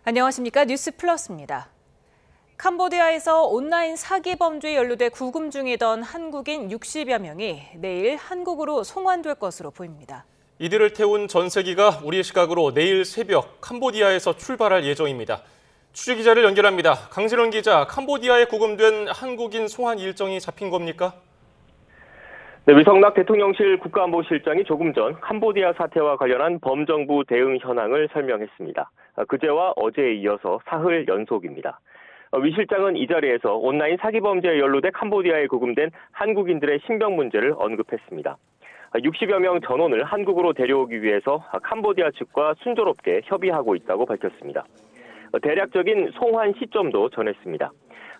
안녕하십니까. 뉴스 플러스입니다. 캄보디아에서 온라인 사기 범죄에 연루돼 구금 중이던 한국인 60여 명이 내일 한국으로 송환될 것으로 보입니다. 이들을 태운 전세기가 우리 시각으로 내일 새벽 캄보디아에서 출발할 예정입니다. 취재기자를 연결합니다. 강진원 기자, 캄보디아에 구금된 한국인 송환 일정이 잡힌 겁니까? 네, 위성락 대통령실 국가안보실장이 조금 전 캄보디아 사태와 관련한 범정부 대응 현황을 설명했습니다. 그제와 어제에 이어서 사흘 연속입니다. 위 실장은 이 자리에서 온라인 사기 범죄에 연루돼 캄보디아에 구금된 한국인들의 신병 문제를 언급했습니다. 60여 명 전원을 한국으로 데려오기 위해서 캄보디아 측과 순조롭게 협의하고 있다고 밝혔습니다. 대략적인 송환 시점도 전했습니다.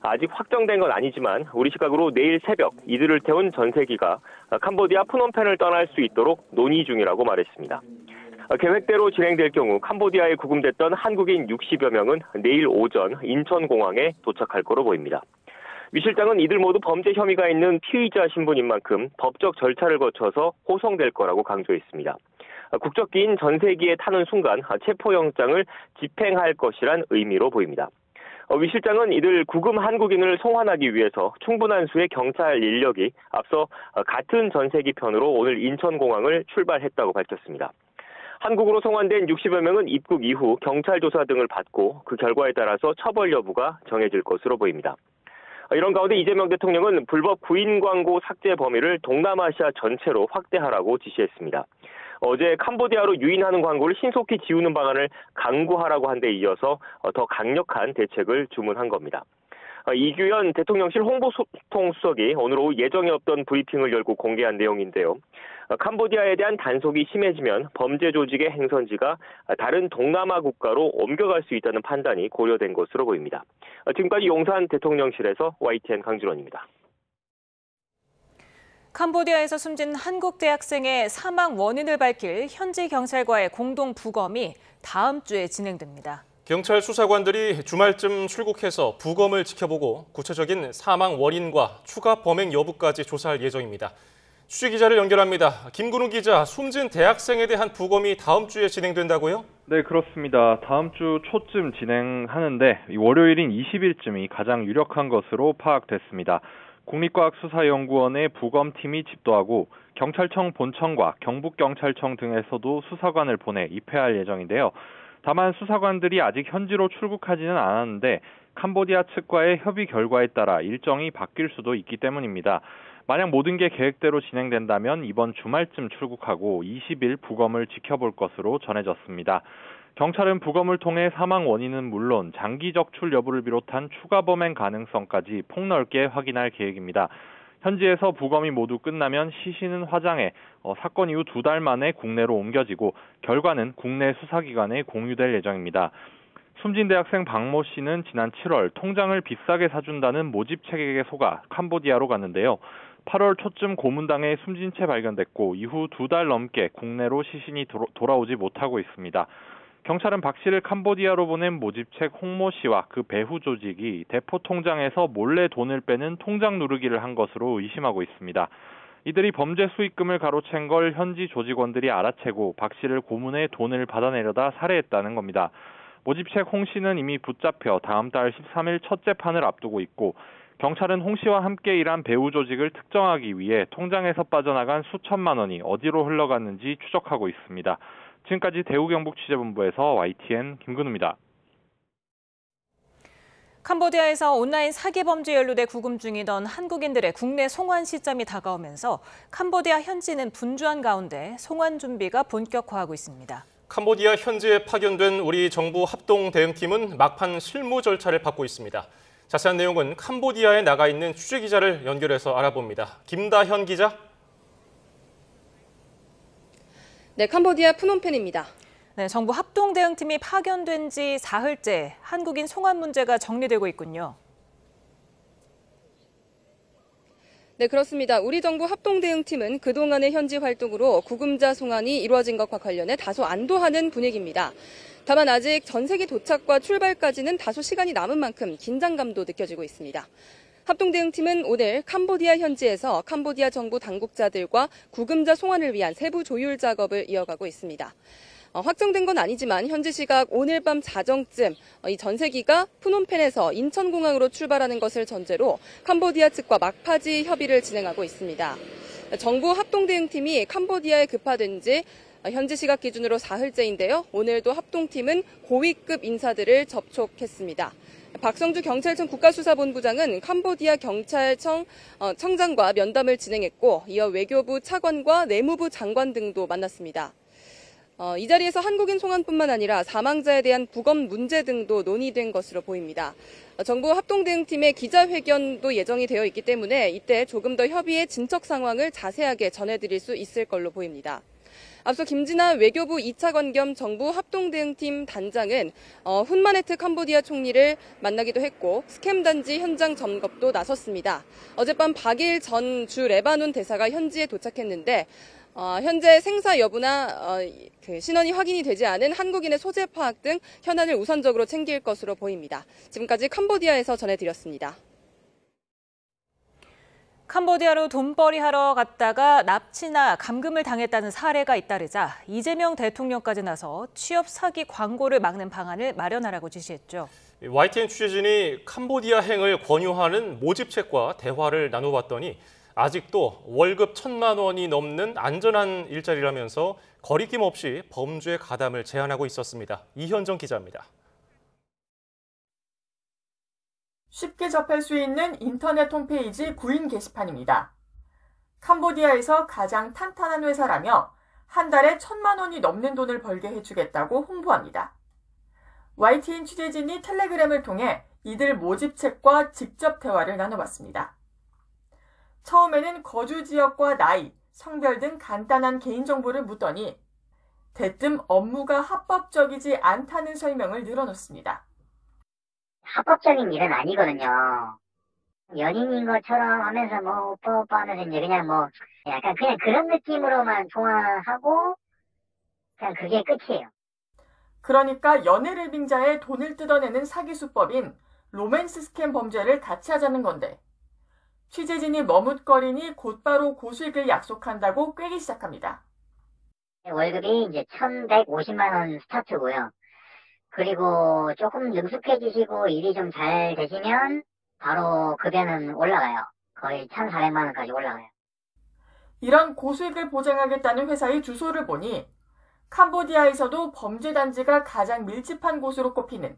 아직 확정된 건 아니지만 우리 시각으로 내일 새벽 이들을 태운 전세기가 캄보디아 프놈펜을 떠날 수 있도록 논의 중이라고 말했습니다. 계획대로 진행될 경우 캄보디아에 구금됐던 한국인 60여 명은 내일 오전 인천공항에 도착할 거로 보입니다. 위 실장은 이들 모두 범죄 혐의가 있는 피의자 신분인 만큼 법적 절차를 거쳐서 호송될 거라고 강조했습니다. 국적기인 전세기에 타는 순간 체포영장을 집행할 것이란 의미로 보입니다. 위 실장은 이들 구금 한국인을 송환하기 위해서 충분한 수의 경찰 인력이 앞서 같은 전세기 편으로 오늘 인천공항을 출발했다고 밝혔습니다. 한국으로 송환된 60여 명은 입국 이후 경찰 조사 등을 받고 그 결과에 따라서 처벌 여부가 정해질 것으로 보입니다. 이런 가운데 이재명 대통령은 불법 구인 광고 삭제 범위를 동남아시아 전체로 확대하라고 지시했습니다. 어제 캄보디아로 유인하는 광고를 신속히 지우는 방안을 강구하라고 한 데 이어서 더 강력한 대책을 주문한 겁니다. 이규현 대통령실 홍보소통수석이 오늘 오후 예정에 없던 브리핑을 열고 공개한 내용인데요. 캄보디아에 대한 단속이 심해지면 범죄 조직의 행선지가 다른 동남아 국가로 옮겨갈 수 있다는 판단이 고려된 것으로 보입니다. 지금까지 용산 대통령실에서 YTN 강진원입니다. 캄보디아에서 숨진 한국 대학생의 사망 원인을 밝힐 현지 경찰과의 공동 부검이 다음 주에 진행됩니다. 경찰 수사관들이 주말쯤 출국해서 부검을 지켜보고 구체적인 사망 원인과 추가 범행 여부까지 조사할 예정입니다. 취재기자를 연결합니다. 김근우 기자, 숨진 대학생에 대한 부검이 다음 주에 진행된다고요? 네, 그렇습니다. 다음 주 초쯤 진행하는데 월요일인 20일쯤이 가장 유력한 것으로 파악됐습니다. 국립과학수사연구원의 부검팀이 집도하고 경찰청 본청과 경북경찰청 등에서도 수사관을 보내 입회할 예정인데요. 다만 수사관들이 아직 현지로 출국하지는 않았는데 캄보디아 측과의 협의 결과에 따라 일정이 바뀔 수도 있기 때문입니다. 만약 모든 게 계획대로 진행된다면 이번 주말쯤 출국하고 20일 부검을 지켜볼 것으로 전해졌습니다. 경찰은 부검을 통해 사망 원인은 물론 장기 적출 여부를 비롯한 추가 범행 가능성까지 폭넓게 확인할 계획입니다. 현지에서 부검이 모두 끝나면 시신은 화장해 사건 이후 2달 만에 국내로 옮겨지고 결과는 국내 수사기관에 공유될 예정입니다. 숨진 대학생 박모 씨는 지난 7월 통장을 비싸게 사준다는 모집책에게 속아 캄보디아로 갔는데요. 8월 초쯤 고문당해 숨진 채 발견됐고 이후 2달 넘게 국내로 시신이 돌아오지 못하고 있습니다. 경찰은 박 씨를 캄보디아로 보낸 모집책 홍모 씨와 그 배후 조직이 대포 통장에서 몰래 돈을 빼는 통장 누르기를 한 것으로 의심하고 있습니다. 이들이 범죄 수익금을 가로챈 걸 현지 조직원들이 알아채고 박 씨를 고문해 돈을 받아내려다 살해했다는 겁니다. 모집책 홍 씨는 이미 붙잡혀 다음 달 13일 첫 재판을 앞두고 있고 경찰은 홍 씨와 함께 일한 배후 조직을 특정하기 위해 통장에서 빠져나간 수천만 원이 어디로 흘러갔는지 추적하고 있습니다. 지금까지 대구경북취재본부에서 YTN 김근우입니다. 캄보디아에서 온라인 사기 범죄에 연루돼 구금 중이던 한국인들의 국내 송환 시점이 다가오면서 캄보디아 현지는 분주한 가운데 송환 준비가 본격화하고 있습니다. 캄보디아 현지에 파견된 우리 정부 합동 대응팀은 막판 실무 절차를 밟고 있습니다. 자세한 내용은 캄보디아에 나가 있는 취재기자를 연결해서 알아봅니다. 김다현 기자. 네, 캄보디아 프놈펜입니다. 네, 정부 합동대응팀이 파견된 지 사흘째 한국인 송환 문제가 정리되고 있군요. 네, 그렇습니다. 우리 정부 합동대응팀은 그동안의 현지 활동으로 구금자 송환이 이루어진 것과 관련해 다소 안도하는 분위기입니다. 다만 아직 전세기 도착과 출발까지는 다소 시간이 남은 만큼 긴장감도 느껴지고 있습니다. 합동대응팀은 오늘 캄보디아 현지에서 캄보디아 정부 당국자들과 구금자 송환을 위한 세부 조율 작업을 이어가고 있습니다. 확정된 건 아니지만 현지 시각 오늘 밤 자정쯤 이 전세기가 푸놈펜에서 인천공항으로 출발하는 것을 전제로 캄보디아 측과 막바지 협의를 진행하고 있습니다. 정부 합동대응팀이 캄보디아에 급파된 지 현지 시각 기준으로 사흘째인데요. 오늘도 합동팀은 고위급 인사들을 접촉했습니다. 박성주 경찰청 국가수사본부장은 캄보디아 경찰청 청장과 면담을 진행했고 이어 외교부 차관과 내무부 장관 등도 만났습니다. 이 자리에서 한국인 송환뿐만 아니라 사망자에 대한 부검 문제 등도 논의된 것으로 보입니다. 정부 합동대응팀의 기자회견도 예정이 되어 있기 때문에 이때 조금 더 협의의 진척 상황을 자세하게 전해드릴 수 있을 걸로 보입니다. 앞서 김진아 외교부 2차관 겸 정부 합동대응팀 단장은 훈마네트 캄보디아 총리를 만나기도 했고 스캠 단지 현장 점검도 나섰습니다. 어젯밤 박일 전 주 레바논 대사가 현지에 도착했는데 현재 생사 여부나 신원이 확인이 되지 않은 한국인의 소재 파악 등 현안을 우선적으로 챙길 것으로 보입니다. 지금까지 캄보디아에서 전해드렸습니다. 캄보디아로 돈벌이 하러 갔다가 납치나 감금을 당했다는 사례가 잇따르자 이재명 대통령까지 나서 취업 사기 광고를 막는 방안을 마련하라고 지시했죠. YTN 취재진이 캄보디아행을 권유하는 모집책과 대화를 나눠봤더니 아직도 월급 1,000만 원이 넘는 안전한 일자리라면서 거리낌 없이 범죄 가담을 제한하고 있었습니다. 이현정 기자입니다. 쉽게 접할 수 있는 인터넷 홈페이지 구인 게시판입니다. 캄보디아에서 가장 탄탄한 회사라며 한 달에 1,000만 원이 넘는 돈을 벌게 해주겠다고 홍보합니다. YTN 취재진이 텔레그램을 통해 이들 모집책과 직접 대화를 나눠봤습니다. 처음에는 거주 지역과 나이, 성별 등 간단한 개인정보를 묻더니 대뜸 업무가 합법적이지 않다는 설명을 늘어놓습니다. 합법적인 일은 아니거든요. 연인인 것처럼 하면서 오빠 하면서 이제 그냥 약간 그냥 그런 느낌으로만 통화하고 그냥 그게 끝이에요. 그러니까 연애를 빙자해 돈을 뜯어내는 사기 수법인 로맨스 스캠 범죄를 같이 하자는 건데 취재진이 머뭇거리니 곧바로 고수익을 약속한다고 꿰기 시작합니다. 월급이 이제 1,150만 원 스타트고요. 그리고 조금 능숙해지시고 일이 좀 잘 되시면 바로 급여는 올라가요. 거의 1,400만 원까지 올라가요. 이런 고수익을 보장하겠다는 회사의 주소를 보니 캄보디아에서도 범죄 단지가 가장 밀집한 곳으로 꼽히는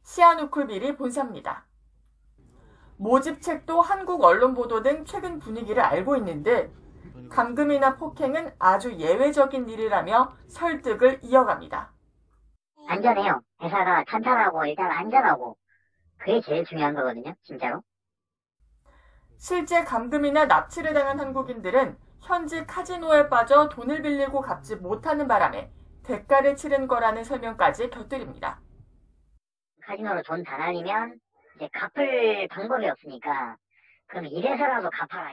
시아누쿨빌이 본사입니다. 모집책도 한국 언론 보도 등 최근 분위기를 알고 있는데 감금이나 폭행은 아주 예외적인 일이라며 설득을 이어갑니다. 안전해요. 회사가 탄탄하고 일단 안전하고 그게 제일 중요한 거거든요. 진짜로. 실제 감금이나 납치를 당한 한국인들은 현지 카지노에 빠져 돈을 빌리고 갚지 못하는 바람에 대가를 치른 거라는 설명까지 곁들입니다. 카지노로 돈 다 날리면 이제 갚을 방법이 없으니까 그럼 이래서라도 갚아라.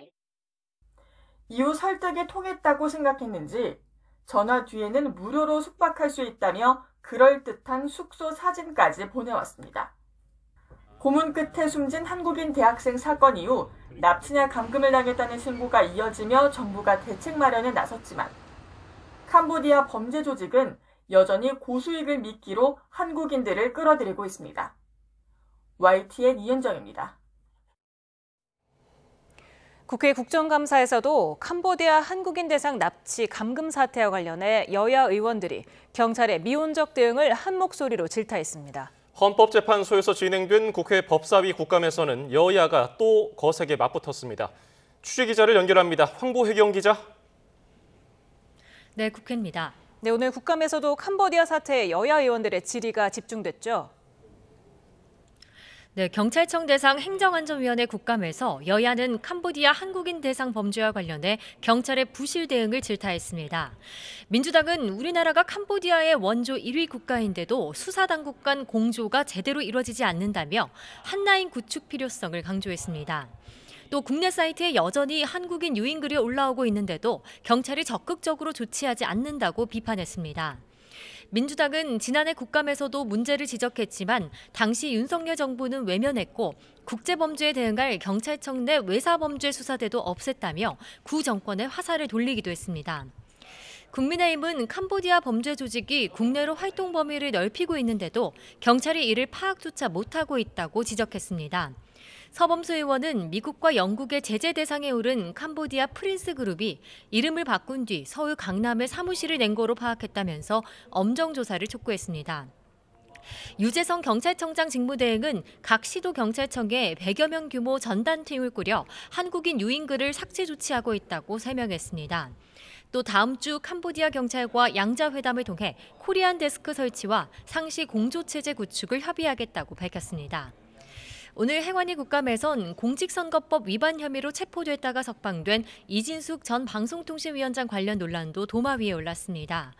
이후 설득이 통했다고 생각했는지 전화 뒤에는 무료로 숙박할 수 있다며 그럴듯한 숙소 사진까지 보내왔습니다. 고문 끝에 숨진 한국인 대학생 사건 이후 납치나 감금을 당했다는 신고가 이어지며 정부가 대책 마련에 나섰지만 캄보디아 범죄 조직은 여전히 고수익을 미끼로 한국인들을 끌어들이고 있습니다. YTN 이현정입니다. 국회 국정감사에서도 캄보디아 한국인 대상 납치 감금 사태와 관련해 여야 의원들이 경찰의 미온적 대응을 한 목소리로 질타했습니다. 헌법재판소에서 진행된 국회 법사위 국감에서는 여야가 또 거세게 맞붙었습니다. 취재기자를 연결합니다. 황보혜경 기자. 네, 국회입니다. 네, 오늘 국감에서도 캄보디아 사태에 여야 의원들의 질의가 집중됐죠. 네, 경찰청 대상 행정안전위원회 국감에서 여야는 캄보디아 한국인 대상 범죄와 관련해 경찰의 부실 대응을 질타했습니다. 민주당은 우리나라가 캄보디아의 원조 1위 국가인데도 수사당국 간 공조가 제대로 이루어지지 않는다며 한라인 구축 필요성을 강조했습니다. 또 국내 사이트에 여전히 한국인 유인글이 올라오고 있는데도 경찰이 적극적으로 조치하지 않는다고 비판했습니다. 민주당은 지난해 국감에서도 문제를 지적했지만 당시 윤석열 정부는 외면했고 국제범죄에 대응할 경찰청 내 외사범죄 수사대도 없앴다며 구 정권의 화살을 돌리기도 했습니다. 국민의힘은 캄보디아 범죄 조직이 국내로 활동 범위를 넓히고 있는데도 경찰이 이를 파악조차 못하고 있다고 지적했습니다. 서범수 의원은 미국과 영국의 제재 대상에 오른 캄보디아 프린스 그룹이 이름을 바꾼 뒤 서울 강남에 사무실을 낸 거로 파악했다면서 엄정 조사를 촉구했습니다. 유재성 경찰청장 직무대행은 각 시도 경찰청에 100여 명 규모 전단팀을 꾸려 한국인 유인글을 삭제 조치하고 있다고 설명했습니다. 또 다음 주 캄보디아 경찰과 양자회담을 통해 코리안 데스크 설치와 상시 공조체제 구축을 협의하겠다고 밝혔습니다. 오늘 행안위 국감에선 공직선거법 위반 혐의로 체포됐다가 석방된 이진숙 전 방송통신위원장 관련 논란도 도마 위에 올랐습니다.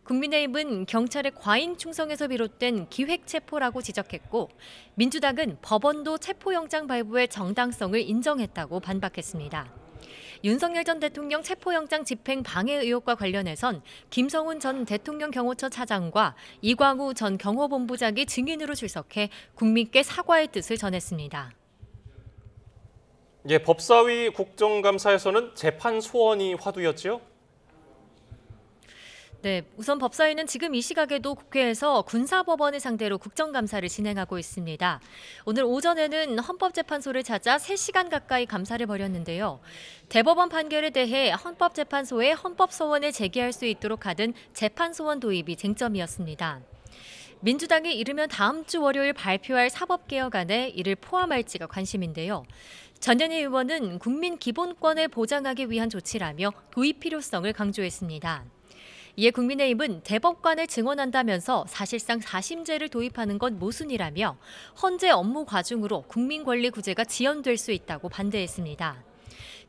국민의힘은 경찰의 과잉 충성에서 비롯된 기획체포라고 지적했고 민주당은 법원도 체포영장 발부의 정당성을 인정했다고 반박했습니다. 윤석열 전 대통령 체포영장 집행 방해 의혹과 관련해선 김성훈 전 대통령 경호처 차장과 이광우 전 경호본부장이 증인으로 출석해 국민께 사과의 뜻을 전했습니다. 법사위 국정감사에서는 재판 소원이 화두였지요? 네, 우선 법사위는 지금 이 시각에도 국회에서 군사법원을 상대로 국정감사를 진행하고 있습니다. 오늘 오전에는 헌법재판소를 찾아 3시간 가까이 감사를 벌였는데요. 대법원 판결에 대해 헌법재판소에 헌법소원을 제기할 수 있도록 하던 재판소원 도입이 쟁점이었습니다. 민주당이 이르면 다음 주 월요일 발표할 사법개혁안에 이를 포함할지가 관심인데요. 전현희 의원은 국민 기본권을 보장하기 위한 조치라며 도입 필요성을 강조했습니다. 이에 국민의힘은 대법관을 증언한다면서 사실상 사심제를 도입하는 건 모순이라며 헌재 업무 과중으로 국민권리구제가 지연될 수 있다고 반대했습니다.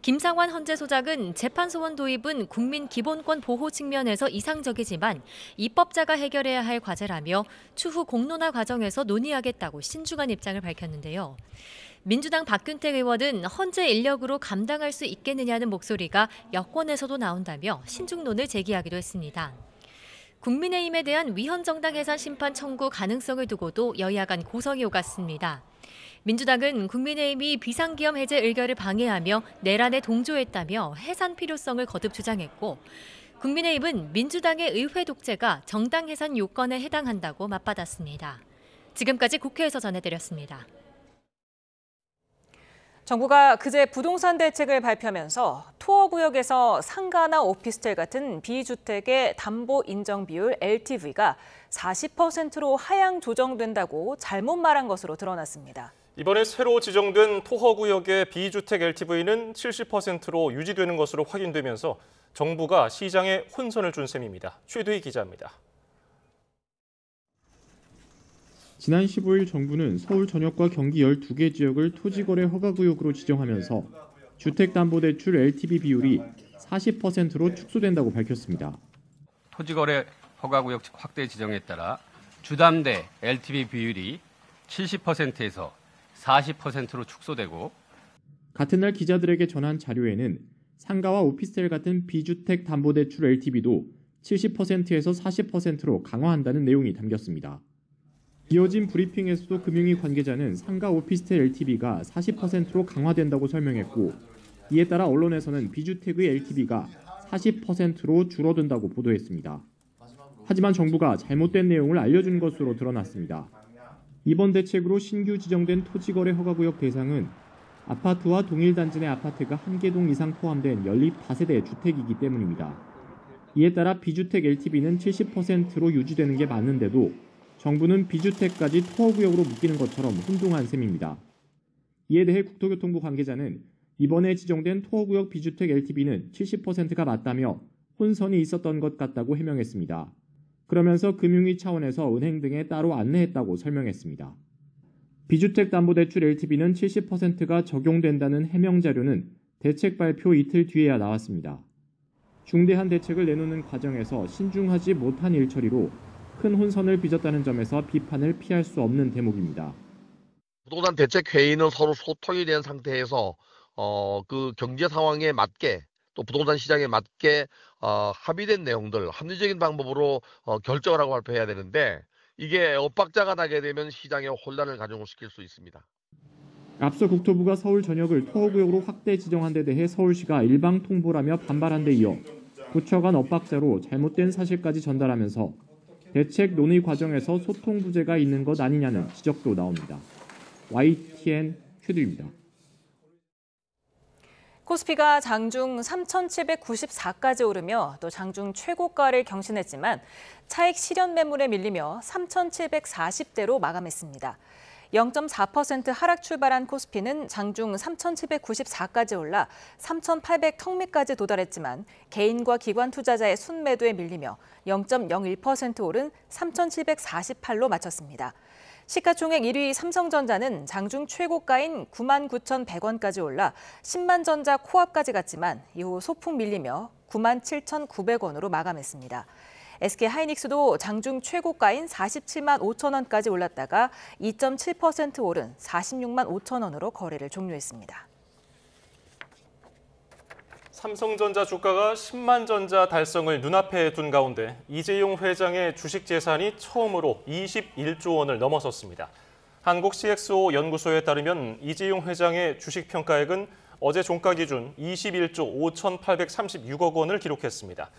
김상환 헌재소장은 재판소원 도입은 국민 기본권 보호 측면에서 이상적이지만 입법자가 해결해야 할 과제라며 추후 공론화 과정에서 논의하겠다고 신중한 입장을 밝혔는데요. 민주당 박균택 의원은 헌재 인력으로 감당할 수 있겠느냐는 목소리가 여권에서도 나온다며 신중론을 제기하기도 했습니다. 국민의힘에 대한 위헌정당 해산 심판 청구 가능성을 두고도 여야 간 고성이 오갔습니다. 민주당은 국민의힘이 비상기업 해제 의결을 방해하며 내란에 동조했다며 해산 필요성을 거듭 주장했고 국민의힘은 민주당의 의회 독재가 정당 해산 요건에 해당한다고 맞받았습니다. 지금까지 국회에서 전해드렸습니다. 정부가 그제 부동산 대책을 발표하면서 투어구역에서 상가나 오피스텔 같은 비주택의 담보 인정 비율 LTV가 40%로 하향 조정된다고 잘못 말한 것으로 드러났습니다. 이번에 새로 지정된 토허구역의 비주택 LTV는 70%로 유지되는 것으로 확인되면서 정부가 시장에 혼선을 준 셈입니다. 최두희 기자입니다. 지난 15일 정부는 서울 전역과 경기 12개 지역을 토지거래 허가구역으로 지정하면서 주택담보대출 LTV 비율이 40%로 축소된다고 밝혔습니다. 토지거래 허가구역 확대 지정에 따라 주담대 LTV 비율이 70%에서 40%로 축소되고 같은 날 기자들에게 전한 자료에는 상가와 오피스텔 같은 비주택 담보대출 LTV도 70%에서 40%로 강화한다는 내용이 담겼습니다. 이어진 브리핑에서도 금융위 관계자는 상가 오피스텔 LTV가 40%로 강화된다고 설명했고 이에 따라 언론에서는 비주택의 LTV가 40%로 줄어든다고 보도했습니다. 하지만 정부가 잘못된 내용을 알려준 것으로 드러났습니다. 이번 대책으로 신규 지정된 토지거래 허가구역 대상은 아파트와 동일 단지 내 아파트가 1개 이상 포함된 연립 다세대 주택이기 때문입니다. 이에 따라 비주택 LTV는 70%로 유지되는 게 맞는데도 정부는 비주택까지 토어구역으로 묶이는 것처럼 혼동한 셈입니다. 이에 대해 국토교통부 관계자는 이번에 지정된 토어구역 비주택 LTV는 70%가 맞다며 혼선이 있었던 것 같다고 해명했습니다. 그러면서 금융위 차원에서 은행 등에 따로 안내했다고 설명했습니다. 비주택담보대출 LTV는 70%가 적용된다는 해명 자료는 대책 발표 이틀 뒤에야 나왔습니다. 중대한 대책을 내놓는 과정에서 신중하지 못한 일처리로 큰 혼선을 빚었다는 점에서 비판을 피할 수 없는 대목입니다. 부동산 대책 회의는 서로 소통이 된 상태에서 그 경제 상황에 맞게 또 부동산 시장에 맞게 합의된 내용들 합리적인 방법으로 결정을 하고 발표해야 되는데 이게 엇박자가 나게 되면 시장에 혼란을 가중시킬 수 있습니다. 앞서 국토부가 서울 전역을 토어구역으로 확대 지정한 데 대해 서울시가 일방 통보라며 반발한 데 이어 부처 간 엇박자로 잘못된 사실까지 전달하면서 대책 논의 과정에서 소통 부재가 있는 것 아니냐는 지적도 나옵니다. YTN 큐드입니다. 코스피가 장중 3,794까지 오르며 또 장중 최고가를 경신했지만 차익 실현 매물에 밀리며 3,740대로 마감했습니다. 0.4% 하락 출발한 코스피는 장중 3,794까지 올라 3,800 턱밑까지 도달했지만 개인과 기관 투자자의 순매도에 밀리며 0.01% 오른 3,748로 마쳤습니다. 시가총액 1위 삼성전자는 장중 최고가인 99,100원까지 올라 10만전자 코앞까지 갔지만 이후 소폭 밀리며 97,900원으로 마감했습니다. SK하이닉스도 장중 최고가인 47만 5천 원까지 올랐다가 2.7% 오른 46만 5천 원으로 거래를 종료했습니다. 삼성전자 주가가 10만 전자 달성을 눈앞에 둔 가운데 이재용 회장의 주식 재산이 처음으로 21조 원을 넘어섰습니다. 한국 CXO 연구소에 따르면 이재용 회장의 주식 평가액은 어제 종가 기준 21조 5,836억 원을 기록했습니다.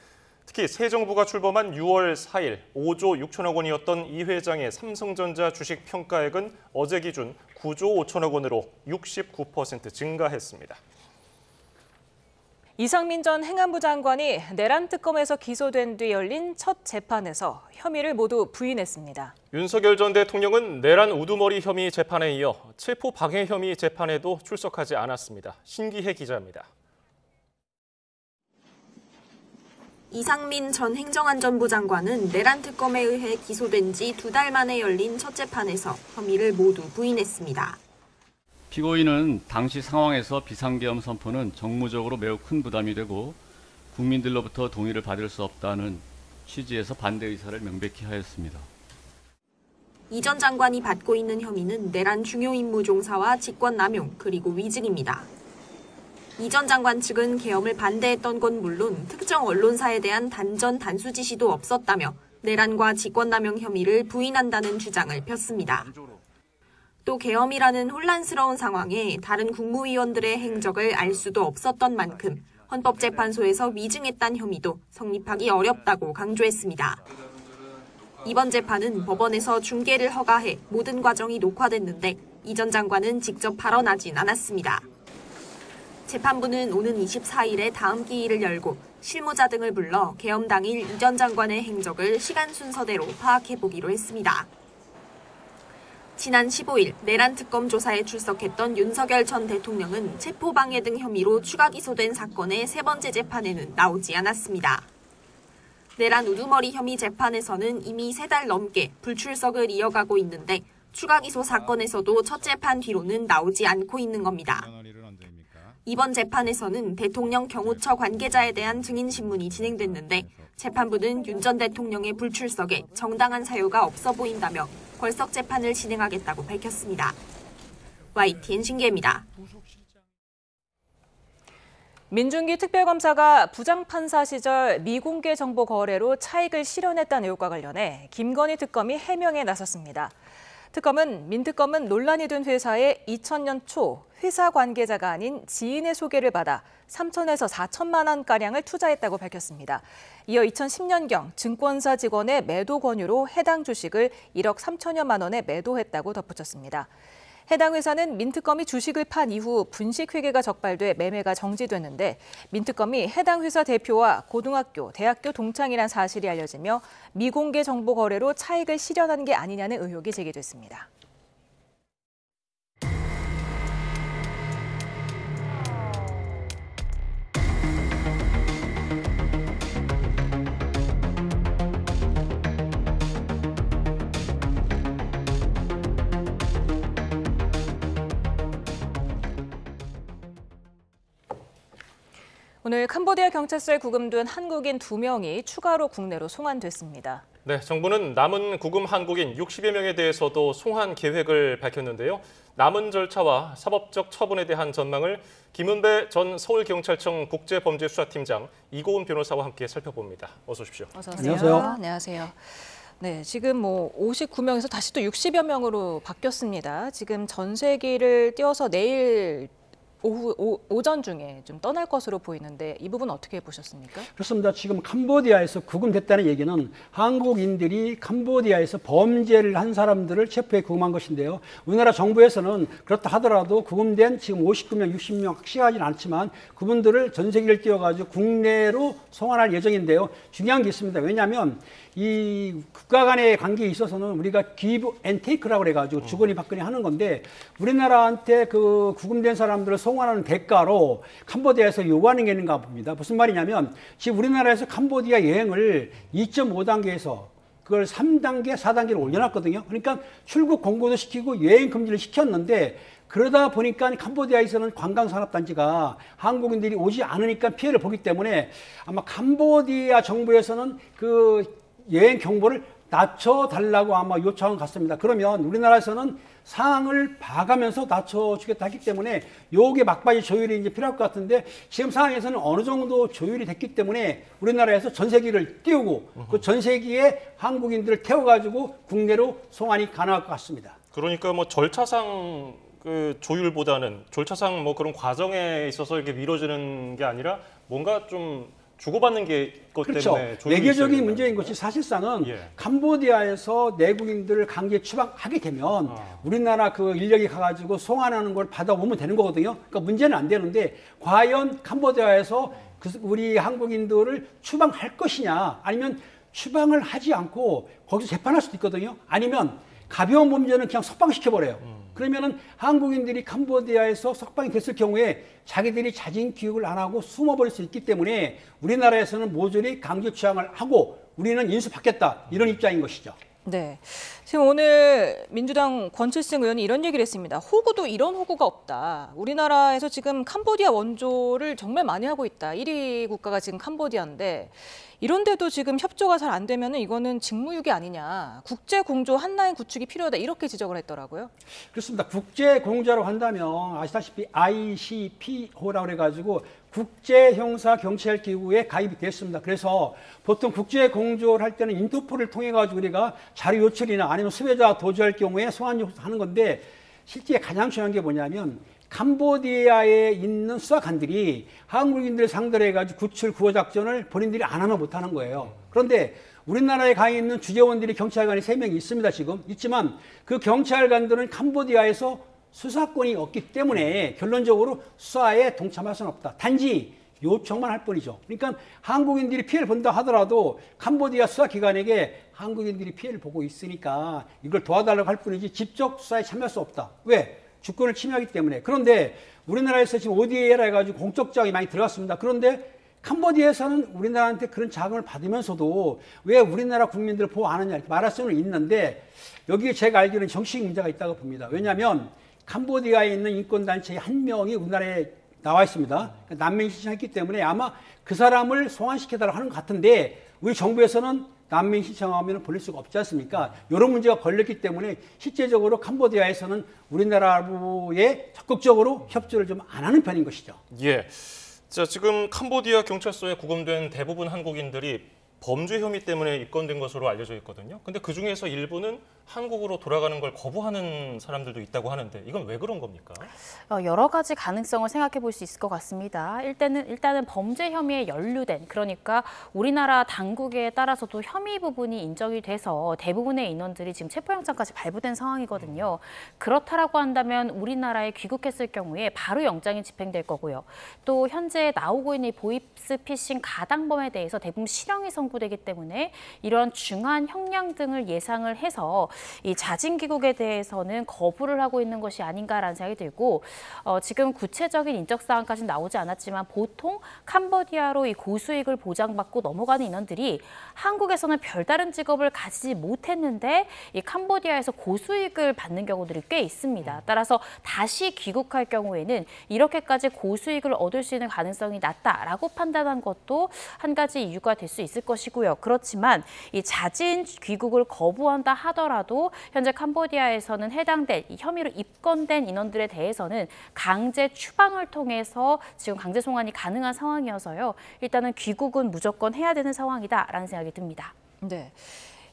특히 새 정부가 출범한 6월 4일 5조 6천억 원이었던 이 회장의 삼성전자 주식 평가액은 어제 기준 9조 5천억 원으로 69% 증가했습니다. 이상민 전 행안부 장관이 내란 특검에서 기소된 뒤 열린 첫 재판에서 혐의를 모두 부인했습니다. 윤석열 전 대통령은 내란 우두머리 혐의 재판에 이어 체포 방해 혐의 재판에도 출석하지 않았습니다. 신기혜 기자입니다. 이상민 전 행정안전부 장관은 내란 특검에 의해 기소된 지 2달 만에 열린 첫 재판에서 혐의를 모두 부인했습니다. 피고인은 당시 상황에서 비상계엄 선포는 정무적으로 매우 큰 부담이 되고 국민들로부터 동의를 받을 수 없다는 취지에서 반대 의사를 명백히 하였습니다. 이 전 장관이 받고 있는 혐의는 내란 중요 임무 종사와 직권 남용 그리고 위증입니다. 이 전 장관 측은 계엄을 반대했던 건 물론 특정 언론사에 대한 단전 단수 지시도 없었다며 내란과 직권남용 혐의를 부인한다는 주장을 폈습니다. 또 계엄이라는 혼란스러운 상황에 다른 국무위원들의 행적을 알 수도 없었던 만큼 헌법재판소에서 위증했다는 혐의도 성립하기 어렵다고 강조했습니다. 이번 재판은 법원에서 중계를 허가해 모든 과정이 녹화됐는데 이 전 장관은 직접 발언하진 않았습니다. 재판부는 오는 24일에 다음 기일을 열고 실무자 등을 불러 계엄 당일 이 전 장관의 행적을 시간 순서대로 파악해보기로 했습니다. 지난 15일 내란 특검 조사에 출석했던 윤석열 전 대통령은 체포방해 등 혐의로 추가 기소된 사건의 세 번째 재판에는 나오지 않았습니다. 내란 우두머리 혐의 재판에서는 이미 3달 넘게 불출석을 이어가고 있는데 추가 기소 사건에서도 첫 재판 뒤로는 나오지 않고 있는 겁니다. 이번 재판에서는 대통령 경호처 관계자에 대한 증인신문이 진행됐는데 재판부는 윤 전 대통령의 불출석에 정당한 사유가 없어 보인다며 벌석 재판을 진행하겠다고 밝혔습니다. YTN 신기혜입니다. 민중기 특별검사가 부장판사 시절 미공개 정보 거래로 차익을 실현했다는 의혹과 관련해 김건희 특검이 해명에 나섰습니다. 특검은 민특검은 논란이 된 회사에 2000년 초 회사 관계자가 아닌 지인의 소개를 받아 3천에서 4천만 원가량을 투자했다고 밝혔습니다. 이어 2010년경 증권사 직원의 매도 권유로 해당 주식을 1억 3천여만 원에 매도했다고 덧붙였습니다. 해당 회사는 민특검이 주식을 판 이후 분식회계가 적발돼 매매가 정지됐는데 민특검이 해당 회사 대표와 고등학교, 대학교 동창이란 사실이 알려지며 미공개 정보 거래로 차익을 실현한 게 아니냐는 의혹이 제기됐습니다. 오늘 캄보디아 경찰서에 구금된 한국인 2명이 추가로 국내로 송환됐습니다. 네, 정부는 남은 구금 한국인 60여 명에 대해서도 송환 계획을 밝혔는데요. 남은 절차와 사법적 처분에 대한 전망을 김은배 전 서울경찰청 국제범죄수사팀장 이고은 변호사와 함께 살펴봅니다. 어서 오십시오. 어서 오세요. 안녕하세요. 네, 지금 59명에서 다시 또 60여 명으로 바뀌었습니다. 지금 전세기를 띄워서 내일 오전 중에 좀 떠날 것으로 보이는데 이 부분 어떻게 보셨습니까? 그렇습니다. 지금 캄보디아에서 구금됐다는 얘기는 한국인들이 캄보디아에서 범죄를 한 사람들을 체포해 구금한 것인데요. 우리나라 정부에서는 그렇다 하더라도 구금된 지금 59명, 60명 확실하지는 않지만 그분들을 전세기를 띄워가지고 국내로 송환할 예정인데요. 중요한 게 있습니다. 왜냐하면 이 국가 간의 관계에 있어서는 우리가 give and take라고 해가지고 주거니 받거니 하는 건데 우리나라한테 그 구금된 사람들을 송환하는 대가로 캄보디아에서 요구하는 게 있는가 봅니다. 무슨 말이냐면 지금 우리나라에서 캄보디아 여행을 2.5단계에서 그걸 3단계, 4단계로 올려놨거든요. 그러니까 출국 공고도 시키고 여행 금지를 시켰는데 그러다 보니까 캄보디아에서는 관광산업단지가 한국인들이 오지 않으니까 피해를 보기 때문에 아마 캄보디아 정부에서는 그 여행 경보를 낮춰달라고 아마 요청한 것 같습니다. 그러면 우리나라에서는 상황을 봐가면서 낮춰주겠다 하기 때문에 요게 막바지 조율이 이제 필요할 것 같은데 지금 상황에서는 어느 정도 조율이 됐기 때문에 우리나라에서 전세기를 띄우고 그 전세기에 한국인들을 태워가지고 국내로 송환이 가능할 것 같습니다. 그러니까 뭐 절차상 그 조율보다는 절차상 뭐 그런 과정에 있어서 이렇게 미뤄지는 게 아니라 뭔가 좀 주고받는 게 것 그렇죠. 때문에 외교적인 문제인 것이 사실상은 캄보디아에서 내국인들을 강제 추방하게 되면 우리나라 그 인력이 가가지고 송환하는 걸 받아오면 되는 거거든요. 그러니까 문제는 안 되는데 과연 캄보디아에서 우리 한국인들을 추방할 것이냐 아니면 추방을 하지 않고 거기서 재판할 수도 있거든요. 아니면 가벼운 범죄는 그냥 석방시켜버려요. 그러면은 한국인들이 캄보디아에서 석방이 됐을 경우에 자기들이 자진 귀국을 안 하고 숨어버릴 수 있기 때문에 우리나라에서는 모조리 강제 추방을 하고 우리는 인수받겠다 이런 입장인 것이죠. 네, 지금 오늘 민주당 권칠승 의원이 이런 얘기를 했습니다. 호구도 이런 호구가 없다. 우리나라에서 지금 캄보디아 원조를 정말 많이 하고 있다. 1위 국가가 지금 캄보디아인데 이런데도 지금 협조가 잘 안 되면은 이거는 직무유기 아니냐. 국제 공조 한라인 구축이 필요하다. 이렇게 지적을 했더라고요. 그렇습니다. 국제 공조라고 한다면 아시다시피 ICPO라고 해가지고 국제형사경찰기구에 가입이 됐습니다. 그래서 보통 국제 공조를 할 때는 인터폴을 통해 가지고 우리가 자료 요청이나 아니면 수배자 도주할 경우에 소환 요청하는 건데 실제 가장 중요한 게 뭐냐면 캄보디아에 있는 수사관들이 한국인들을 상대로 해가지고 구출 구호 작전을 본인들이 안 하면 못 하는 거예요. 그런데 우리나라에 가 있는 주재원들이 경찰관이 3명이 있습니다. 지금 있지만 그 경찰관들은 캄보디아에서 수사권이 없기 때문에 결론적으로 수사에 동참할 수는 없다. 단지 요청만 할 뿐이죠. 그러니까 한국인들이 피해를 본다 하더라도 캄보디아 수사기관에게 한국인들이 피해를 보고 있으니까 이걸 도와달라고 할 뿐이지 직접 수사에 참여할 수 없다. 왜? 주권을 침해하기 때문에. 그런데 우리나라에서 지금 ODA라 해가지고 공적 자금이 많이 들어갔습니다. 그런데 캄보디아에서는 우리나라한테 그런 자금을 받으면서도 왜 우리나라 국민들을 보호 안 하냐 말할 수는 있는데 여기에 제가 알기로는 정치적 문제가 있다고 봅니다. 왜냐하면 캄보디아에 있는 인권단체의 한 명이 우리나라에 나와 있습니다. 난민 신청했기 때문에 아마 그 사람을 송환시켜달라고 하는 것 같은데 우리 정부에서는 난민 신청하면 보낼 수가 없지 않습니까? 이런 문제가 걸렸기 때문에 실제적으로 캄보디아에서는 우리나라에 적극적으로 협조를 좀 안 하는 편인 것이죠. 예. 자, 지금 캄보디아 경찰서에 구금된 대부분 한국인들이 범죄 혐의 때문에 입건된 것으로 알려져 있거든요. 근데 그중에서 일부는 한국으로 돌아가는 걸 거부하는 사람들도 있다고 하는데 이건 왜 그런 겁니까? 여러 가지 가능성을 생각해 볼 수 있을 것 같습니다. 일단은 범죄 혐의에 연루된, 그러니까 우리나라 당국에 따라서도 혐의 부분이 인정이 돼서 대부분의 인원들이 지금 체포영장까지 발부된 상황이거든요. 그렇다라고 한다면 우리나라에 귀국했을 경우에 바로 영장이 집행될 거고요. 또 현재 나오고 있는 보이스피싱 가당범에 대해서 대부분 실형이 선고되기 때문에 이런 중한 형량 등을 예상을 해서 이 자진 귀국에 대해서는 거부를 하고 있는 것이 아닌가라는 생각이 들고 지금 구체적인 인적 사항까지는 나오지 않았지만 보통 캄보디아로 이 고수익을 보장받고 넘어가는 인원들이 한국에서는 별다른 직업을 가지지 못했는데 이 캄보디아에서 고수익을 받는 경우들이 꽤 있습니다. 따라서 다시 귀국할 경우에는 이렇게까지 고수익을 얻을 수 있는 가능성이 낮다라고 판단한 것도 한 가지 이유가 될 수 있을 것이고요. 그렇지만 이 자진 귀국을 거부한다 하더라도 현재 캄보디아에서는 해당된 이 혐의로 입건된 인원들에 대해서는 강제 추방을 통해서 지금 강제 송환이 가능한 상황이어서요. 일단은 귀국은 무조건 해야 되는 상황이다라는 생각이 듭니다. 네.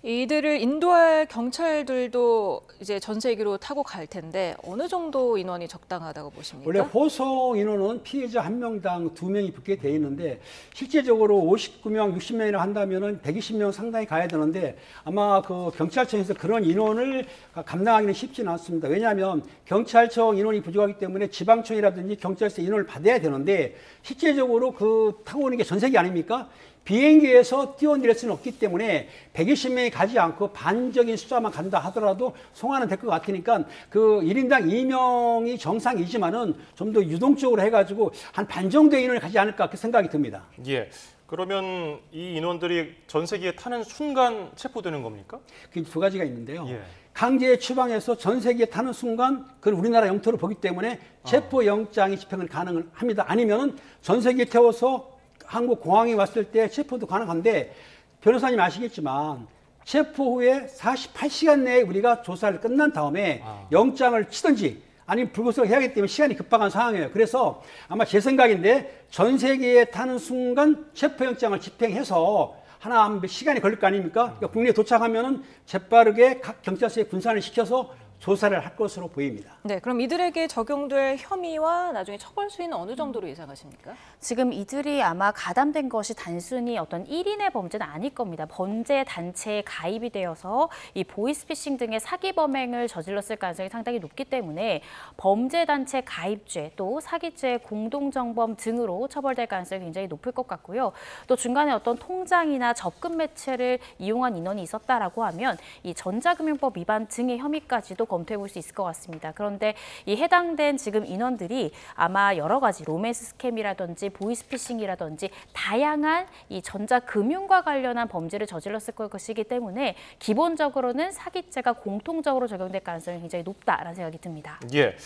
이들을 인도할 경찰들도 이제 전세기로 타고 갈 텐데 어느 정도 인원이 적당하다고 보십니까? 원래 호소 인원은 피해자 1명당 2명이 붙게 돼 있는데 실제적으로 59명, 60명이나 한다면은 120명 상당히 가야 되는데 아마 그 경찰청에서 그런 인원을 감당하기는 쉽지는 않습니다. 왜냐하면 경찰청 인원이 부족하기 때문에 지방청이라든지 경찰서 인원을 받아야 되는데 실제적으로 그 타고 오는 게 전세기 아닙니까? 비행기에서 뛰어내릴 수는 없기 때문에 120명이 가지 않고 반적인 숫자만 간다 하더라도 송환은 될 것 같으니까 그 1인당 2명이 정상이지만은 좀 더 유동적으로 해가지고 한 반 정도의 인원이 가지 않을까 그 생각이 듭니다. 예. 그러면 이 인원들이 전세기에 타는 순간 체포되는 겁니까? 그 두 가지가 있는데요. 예. 강제 추방해서 전세기에 타는 순간 그걸 우리나라 영토로 보기 때문에 체포영장이 집행을 가능합니다. 아니면은 전세기에 태워서 한국 공항에 왔을 때 체포도 가능한데 변호사님 아시겠지만 체포 후에 48시간 내에 우리가 조사를 끝난 다음에 영장을 치든지 아니면 불구속을 해야 하기 때문에 시간이 급박한 상황이에요. 그래서 아마 제 생각인데 전세기에 타는 순간 체포영장을 집행해서 하나 시간이 걸릴 거 아닙니까? 그러니까 국내에 도착하면은 재빠르게 각 경찰서에 분산을 시켜서 조사를 할 것으로 보입니다. 네, 그럼 이들에게 적용될 혐의와 나중에 처벌 수위는 어느 정도로 예상하십니까? 지금 이들이 아마 가담된 것이 단순히 어떤 1인의 범죄는 아닐 겁니다. 범죄 단체에 가입이 되어서 이 보이스피싱 등의 사기 범행을 저질렀을 가능성이 상당히 높기 때문에 범죄 단체 가입죄 또 사기죄 공동정범 등으로 처벌될 가능성이 굉장히 높을 것 같고요. 또 중간에 어떤 통장이나 접근 매체를 이용한 인원이 있었다라고 하면 이 전자금융법 위반 등의 혐의까지도 검토해 볼 수 있을 것 같습니다. 그런데 이 해당된 지금 인원들이 아마 여러 가지 로맨스 스캠이라든지 보이스피싱이라든지 다양한 이 전자금융과 관련한 범죄를 저질렀을 것이기 때문에 기본적으로는 사기죄가 공통적으로 적용될 가능성이 굉장히 높다라는 생각이 듭니다. 예.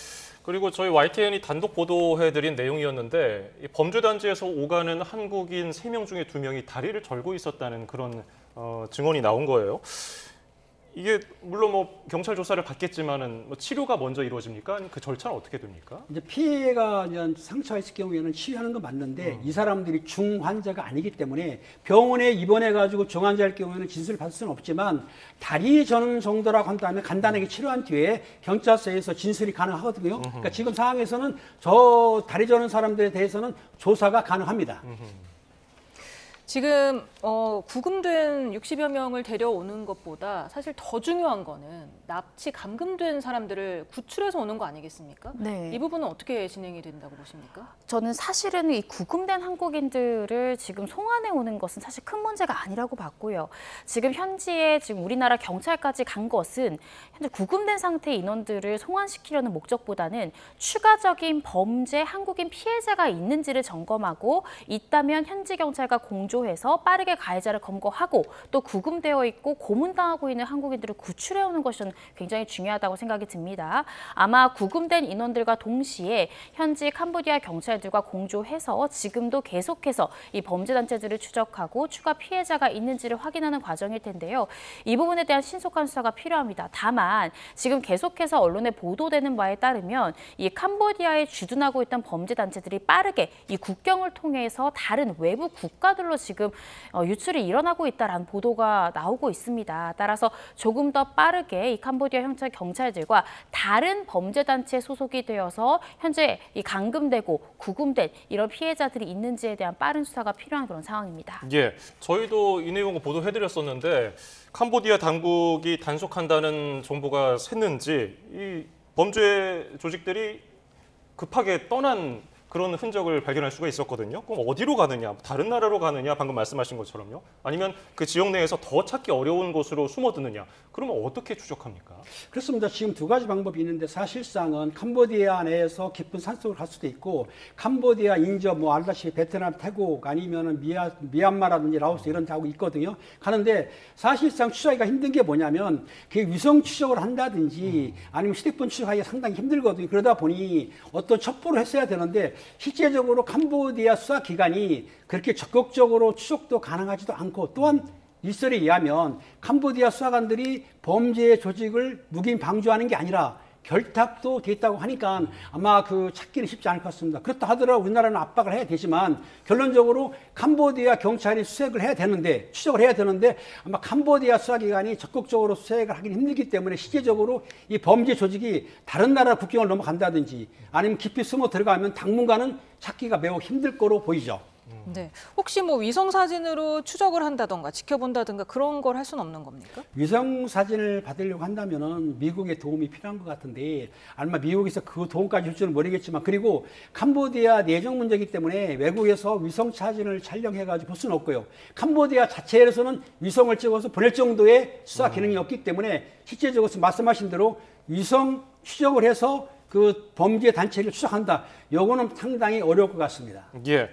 그리고 저희 YTN이 단독 보도해드린 내용이었는데 이 범죄 단지에서 오가는 한국인 3명 중에 2명이 다리를 절고 있었다는 그런 증언이 나온 거예요. 이게 물론 뭐 경찰 조사를 받겠지만은 뭐 치료가 먼저 이루어집니까? 아니면 그 절차는 어떻게 됩니까? 이제 피해가 상처가 있을 경우에는 치유하는 건 맞는데 이 사람들이 중환자가 아니기 때문에 병원에 입원해가지고 중환자일 경우에는 진술을 받을 수는 없지만 다리 저는 정도라고 한다면 간단하게 치료한 뒤에 경찰서에서 진술이 가능하거든요. 그러니까 지금 상황에서는 저 다리 저는 사람들에 대해서는 조사가 가능합니다. 지금 구금된 60여 명을 데려오는 것보다 사실 더 중요한 거는 납치 감금된 사람들을 구출해서 오는 거 아니겠습니까? 네. 이 부분은 어떻게 진행이 된다고 보십니까? 저는 사실은 이 구금된 한국인들을 지금 송환해 오는 것은 사실 큰 문제가 아니라고 봤고요. 지금 현지에 지금 우리나라 경찰까지 간 것은 현재 구금된 상태의 인원들을 송환시키려는 목적보다는 추가적인 범죄 한국인 피해자가 있는지를 점검하고 있다면 현지 경찰과 공조해서 빠르게 가해자를 검거하고 또 구금되어 있고 고문당하고 있는 한국인들을 구출해 오는 것이 저는 굉장히 중요하다고 생각이 듭니다. 아마 구금된 인원들과 동시에 현지 캄보디아 경찰들과 공조해서 지금도 계속해서 이 범죄 단체들을 추적하고 추가 피해자가 있는지를 확인하는 과정일 텐데요. 이 부분에 대한 신속한 수사가 필요합니다. 다만 지금 계속해서 언론에 보도되는 바에 따르면 이 캄보디아에 주둔하고 있던 범죄 단체들이 빠르게 이 국경을 통해서 다른 외부 국가들로 지금 유출이 일어나고 있다라는 보도가 나오고 있습니다. 따라서 조금 더 빠르게 이 캄보디아 현지 경찰들과 다른 범죄 단체에 소속이 되어서 현재 이 감금되고 구금된 이런 피해자들이 있는지에 대한 빠른 수사가 필요한 그런 상황입니다. 예, 저희도 이 내용을 보도해드렸었는데 캄보디아 당국이 단속한다는 정보가 샜는지 이 범죄 조직들이 급하게 떠난 그런 흔적을 발견할 수가 있었거든요. 그럼 어디로 가느냐, 다른 나라로 가느냐, 방금 말씀하신 것처럼요. 아니면 그 지역 내에서 더 찾기 어려운 곳으로 숨어드느냐. 그러면 어떻게 추적합니까? 그렇습니다. 지금 두 가지 방법이 있는데 사실상은 캄보디아 내에서 깊은 산속을 갈 수도 있고 캄보디아, 인접, 뭐 알다시피 베트남, 태국 아니면은 미얀마라든지 라오스 이런 데 하고 있거든요. 가는데 사실상 추적하기가 힘든 게 뭐냐면 그 위성 추적을 한다든지 아니면 휴대폰 추적하기가 상당히 힘들거든요. 그러다 보니 어떤 첩보를 했어야 되는데 실제적으로 캄보디아 수사기관이 그렇게 적극적으로 추적도 가능하지도 않고 또한 일설에 의하면 캄보디아 수사관들이 범죄 조직을 묵인 방조하는 게 아니라 결탁도 됐다고 하니까 아마 그 찾기는 쉽지 않을 것 같습니다. 그렇다 하더라도 우리나라는 압박을 해야 되지만 결론적으로 캄보디아 경찰이 수색을 해야 되는데, 추적을 해야 되는데 아마 캄보디아 수사기관이 적극적으로 수색을 하긴 힘들기 때문에 실제적으로 이 범죄 조직이 다른 나라 국경을 넘어간다든지 아니면 깊이 숨어 들어가면 당분간은 찾기가 매우 힘들 거로 보이죠. 네, 혹시 뭐 위성 사진으로 추적을 한다던가 지켜본다든가 그런 걸 할 수는 없는 겁니까? 위성 사진을 받으려고 한다면은 미국의 도움이 필요한 것 같은데 아마 미국에서 그 도움까지 줄 줄은 모르겠지만, 그리고 캄보디아 내정 문제이기 때문에 외국에서 위성 사진을 촬영해가지고 볼 수는 없고요. 캄보디아 자체에서는 위성을 찍어서 보낼 정도의 수사 기능이 없기 때문에 실제적으로 말씀하신 대로 위성 추적을 해서 그 범죄 단체를 추적한다. 요거는 상당히 어려울 것 같습니다. 예.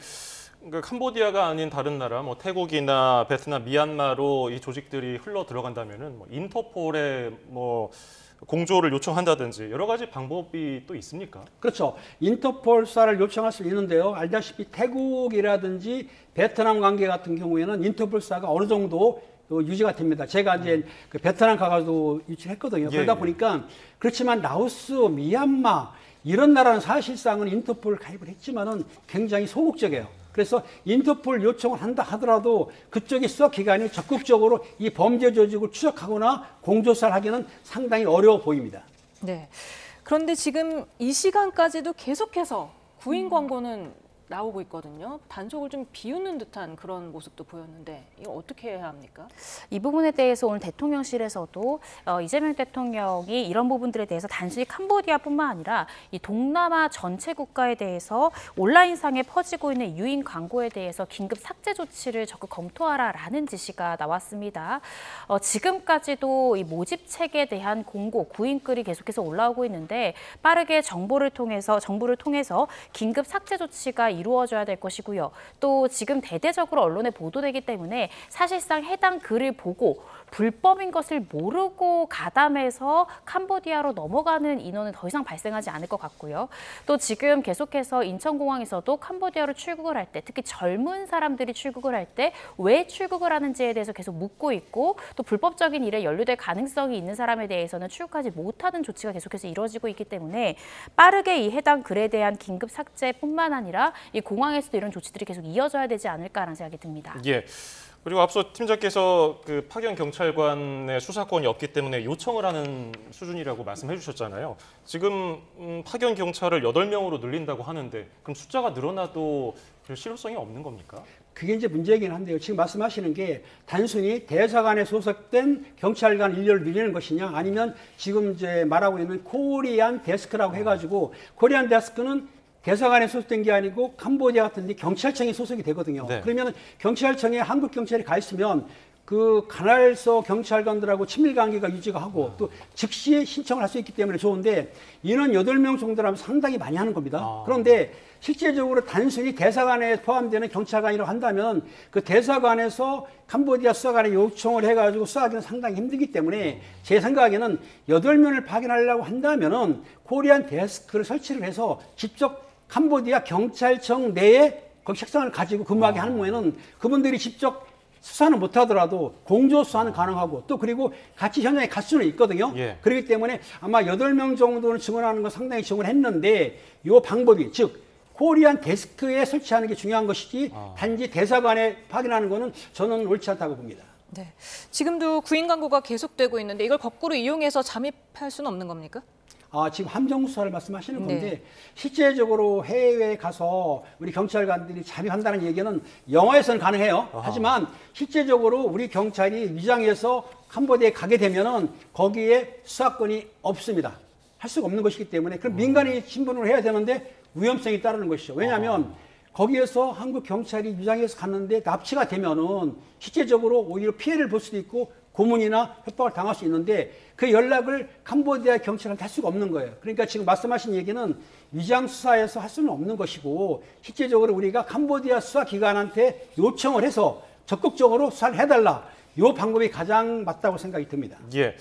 그러니까 캄보디아가 아닌 다른 나라, 뭐 태국이나 베트남, 미얀마로 이 조직들이 흘러 들어간다면은 뭐 인터폴에 뭐 공조를 요청한다든지 여러 가지 방법이 또 있습니까? 그렇죠. 인터폴 수사를 요청할 수 있는데요. 알다시피 태국이라든지 베트남 관계 같은 경우에는 인터폴 수사가 어느 정도 유지가 됩니다. 제가 이제 그 베트남 가가지고 유치를 했거든요. 그러다 보니까 그렇지만 라오스, 미얀마 이런 나라는 사실상은 인터폴 가입을 했지만은 굉장히 소극적이에요. 그래서 인터폴 요청을 한다 하더라도 그쪽의 수사기관이 적극적으로 이 범죄 조직을 추적하거나 공조사를 하기는 상당히 어려워 보입니다. 네. 그런데 지금 이 시간까지도 계속해서 구인 광고는 나오고 있거든요. 단속을 좀 비웃는 듯한 그런 모습도 보였는데 이거 어떻게 해야 합니까? 이 부분에 대해서 오늘 대통령실에서도 이재명 대통령이 이런 부분들에 대해서 단순히 캄보디아뿐만 아니라 이 동남아 전체 국가에 대해서 온라인상에 퍼지고 있는 유인 광고에 대해서 긴급 삭제 조치를 적극 검토하라라는 지시가 나왔습니다. 지금까지도 이 모집책에 대한 공고, 구인글이 계속해서 올라오고 있는데 빠르게 정부를 통해서 긴급 삭제 조치가 이루어져야 될 것이고요. 또 지금 대대적으로 언론에 보도되기 때문에 사실상 해당 글을 보고 불법인 것을 모르고 가담해서 캄보디아로 넘어가는 인원은 더 이상 발생하지 않을 것 같고요. 또 지금 계속해서 인천공항에서도 캄보디아로 출국을 할 때, 특히 젊은 사람들이 출국을 할 때 왜 출국을 하는지에 대해서 계속 묻고 있고, 또 불법적인 일에 연루될 가능성이 있는 사람에 대해서는 출국하지 못하는 조치가 계속해서 이루어지고 있기 때문에 빠르게 이 해당 글에 대한 긴급 삭제뿐만 아니라 이 공항에서도 이런 조치들이 계속 이어져야 되지 않을까라는 생각이 듭니다. 예. 그리고 앞서 팀장께서 그 파견 경찰관의 수사권이 없기 때문에 요청을 하는 수준이라고 말씀해 주셨잖아요. 지금 파견 경찰을 8명으로 늘린다고 하는데 그럼 숫자가 늘어나도 별 실효성이 없는 겁니까? 그게 이제 문제이긴 한데요. 지금 말씀하시는 게 단순히 대사관에 소속된 경찰관 인력을 늘리는 것이냐, 아니면 지금 이제 말하고 있는 코리안 데스크라고 해가지고, 코리안 데스크는 대사관에 소속된 게 아니고 캄보디아 같은 데 경찰청에 소속이 되거든요. 네. 그러면 경찰청에 한국 경찰이 가 있으면 그 관할서 경찰관들하고 친밀 관계가 유지가 하고 또 즉시 신청을 할 수 있기 때문에 좋은데, 인원 8명 정도라면 상당히 많이 하는 겁니다. 그런데 실제적으로 단순히 대사관에 포함되는 경찰관이라고 한다면 그 대사관에서 캄보디아 수사관에 요청을 해가지고 수사하기는 상당히 힘들기 때문에 제 생각에는 8명을 파견하려고 한다면은 코리안 데스크를 설치를 해서 직접 캄보디아 경찰청 내에 거기 책상을 가지고 근무하게 하는 경우에는 그분들이 직접 수사는 못하더라도 공조 수사는 가능하고, 또 그리고 같이 현장에 갈 수는 있거든요. 예. 그렇기 때문에 아마 8명 정도는 증언하는 건 상당히 증언했는데, 이 방법이 즉 코리안 데스크에 설치하는 게 중요한 것이지 단지 대사관에 파견하는 거는 저는 옳지 않다고 봅니다. 네. 지금도 구인 광고가 계속되고 있는데 이걸 거꾸로 이용해서 잠입할 수는 없는 겁니까? 지금 함정 수사를 말씀하시는 건데, 네. 실제적으로 해외에 가서 우리 경찰관들이 잠입한다는 얘기는 영화에서는 가능해요. 하지만 실제적으로 우리 경찰이 위장해서 캄보디아에 가게 되면은 거기에 수사권이 없습니다. 할 수가 없는 것이기 때문에 그럼 민간인 신분으로 해야 되는데 위험성이 따르는 것이죠. 왜냐하면 거기에서 한국 경찰이 위장해서 갔는데 납치가 되면은 실제적으로 오히려 피해를 볼 수도 있고 고문이나 협박을 당할 수 있는데 그 연락을 캄보디아 경찰한테 할 수가 없는 거예요. 그러니까 지금 말씀하신 얘기는 위장 수사에서 할 수는 없는 것이고, 실제적으로 우리가 캄보디아 수사기관한테 요청을 해서 적극적으로 수사를 해달라, 이 방법이 가장 맞다고 생각이 듭니다. 예.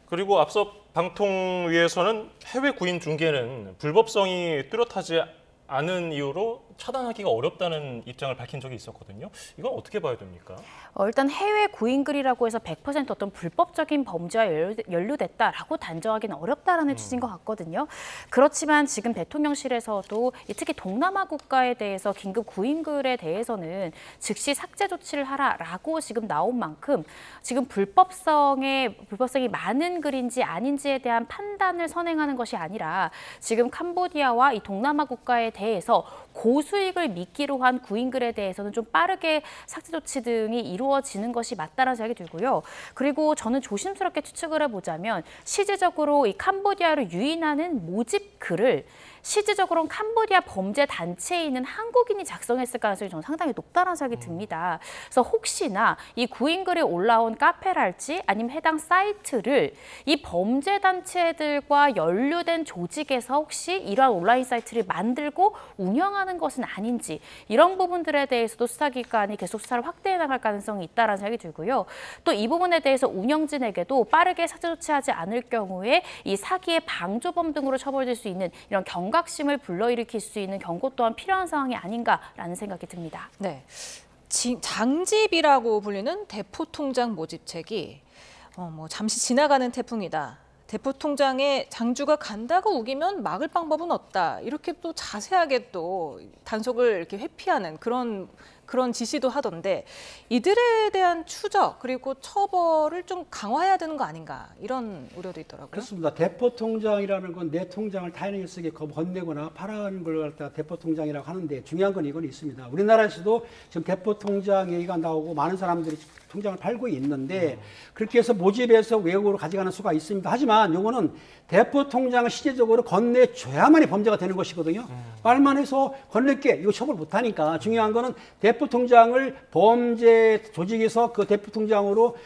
그리고 앞서 방통위에서는 해외 구인 중개는 불법성이 뚜렷하지 않은 이유로 차단하기가 어렵다는 입장을 밝힌 적이 있었거든요. 이건 어떻게 봐야 됩니까? 일단 해외 구인글이라고 해서 100% 어떤 불법적인 범죄와 연루됐다라고 단정하기는 어렵다라는 취지인 것 같거든요. 그렇지만 지금 대통령실에서도 특히 동남아 국가에 대해서 긴급 구인글에 대해서는 즉시 삭제 조치를 하라라고 지금 나온 만큼 지금 불법성이 많은 글인지 아닌지에 대한 판단을 선행하는 것이 아니라 지금 캄보디아와 이 동남아 국가에 대해서 고수익을 미끼로 한 구인글에 대해서는 좀 빠르게 삭제 조치 등이 이루어지는 것이 맞다라는 생각이 들고요. 그리고 저는 조심스럽게 추측을 해보자면 실질적으로 이 캄보디아를 유인하는 모집 글을 실질적으로는 캄보디아 범죄 단체에 있는 한국인이 작성했을 가능성이 저는 상당히 높다는 생각이 듭니다. 그래서 혹시나 이 구인글에 올라온 카페랄지 아니면 해당 사이트를 이 범죄 단체들과 연루된 조직에서 혹시 이러한 온라인 사이트를 만들고 운영하는 것은 아닌지 이런 부분들에 대해서도 수사기관이 계속 수사를 확대해 나갈 가능성이 있다는 생각이 들고요. 또 이 부분에 대해서 운영진에게도 빠르게 삭제 조치하지 않을 경우에 이 사기의 방조범 등으로 처벌될 수 있는 이런 경각심을 불러일으킬 수 있는 경고 또한 필요한 상황이 아닌가라는 생각이 듭니다. 네, 장집이라고 불리는 대포통장 모집책이 잠시 지나가는 태풍이다. 대포통장에 장주가 간다고 우기면 막을 방법은 없다. 이렇게 또 자세하게 또 단속을 이렇게 회피하는 그런 지시도 하던데 이들에 대한 추적 그리고 처벌을 좀 강화해야 되는 거 아닌가 이런 우려도 있더라고요. 그렇습니다. 대포통장이라는 건 내 통장을 타인에게 쓰게 건네거나 팔아는 걸 갖다가 대포통장이라고 하는데 중요한 건 이건 있습니다. 우리나라에서도 지금 대포통장 얘기가 나오고 많은 사람들이 통장을 팔고 있는데 그렇게 해서 모집해서 외국으로 가져가는 수가 있습니다. 하지만 이거는 대포통장을 실제적으로 건네줘야만이 범죄가 되는 것이거든요. 말만 해서 건넬게 이거 처벌 못하니까 중요한 거는 대포통장을 범죄 조직에서 그 대포통장으로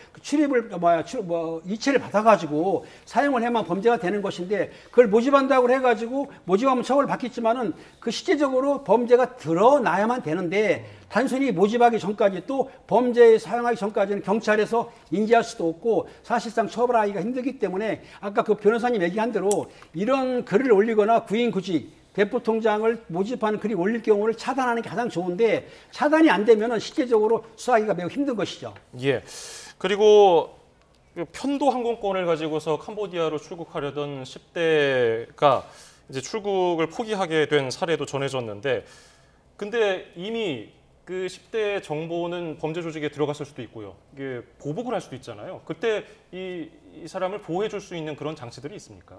이체를 받아가지고 사용을 해야만 범죄가 되는 것인데 그걸 모집한다고 해가지고 모집하면 처벌을 받겠지만은 그 실제적으로 범죄가 드러나야만 되는데 단순히 모집하기 전까지 또 범죄에 사용하기 전까지는 경찰에서 인지할 수도 없고 사실상 처벌하기가 힘들기 때문에 아까 그 변호사님 얘기한 대로 이런 글을 올리거나 구인구직 대포통장을 모집하는 글이 올릴 경우를 차단하는 게 가장 좋은데 차단이 안 되면은 실제적으로 수사하기가 매우 힘든 것이죠. 예. 그리고 편도 항공권을 가지고서 캄보디아로 출국하려던 10대가 이제 출국을 포기하게 된 사례도 전해졌는데 근데 이미 그 10대 정보는 범죄 조직에 들어갔을 수도 있고요. 이게 보복을 할 수도 있잖아요. 그때 이 사람을 보호해 줄 수 있는 그런 장치들이 있습니까?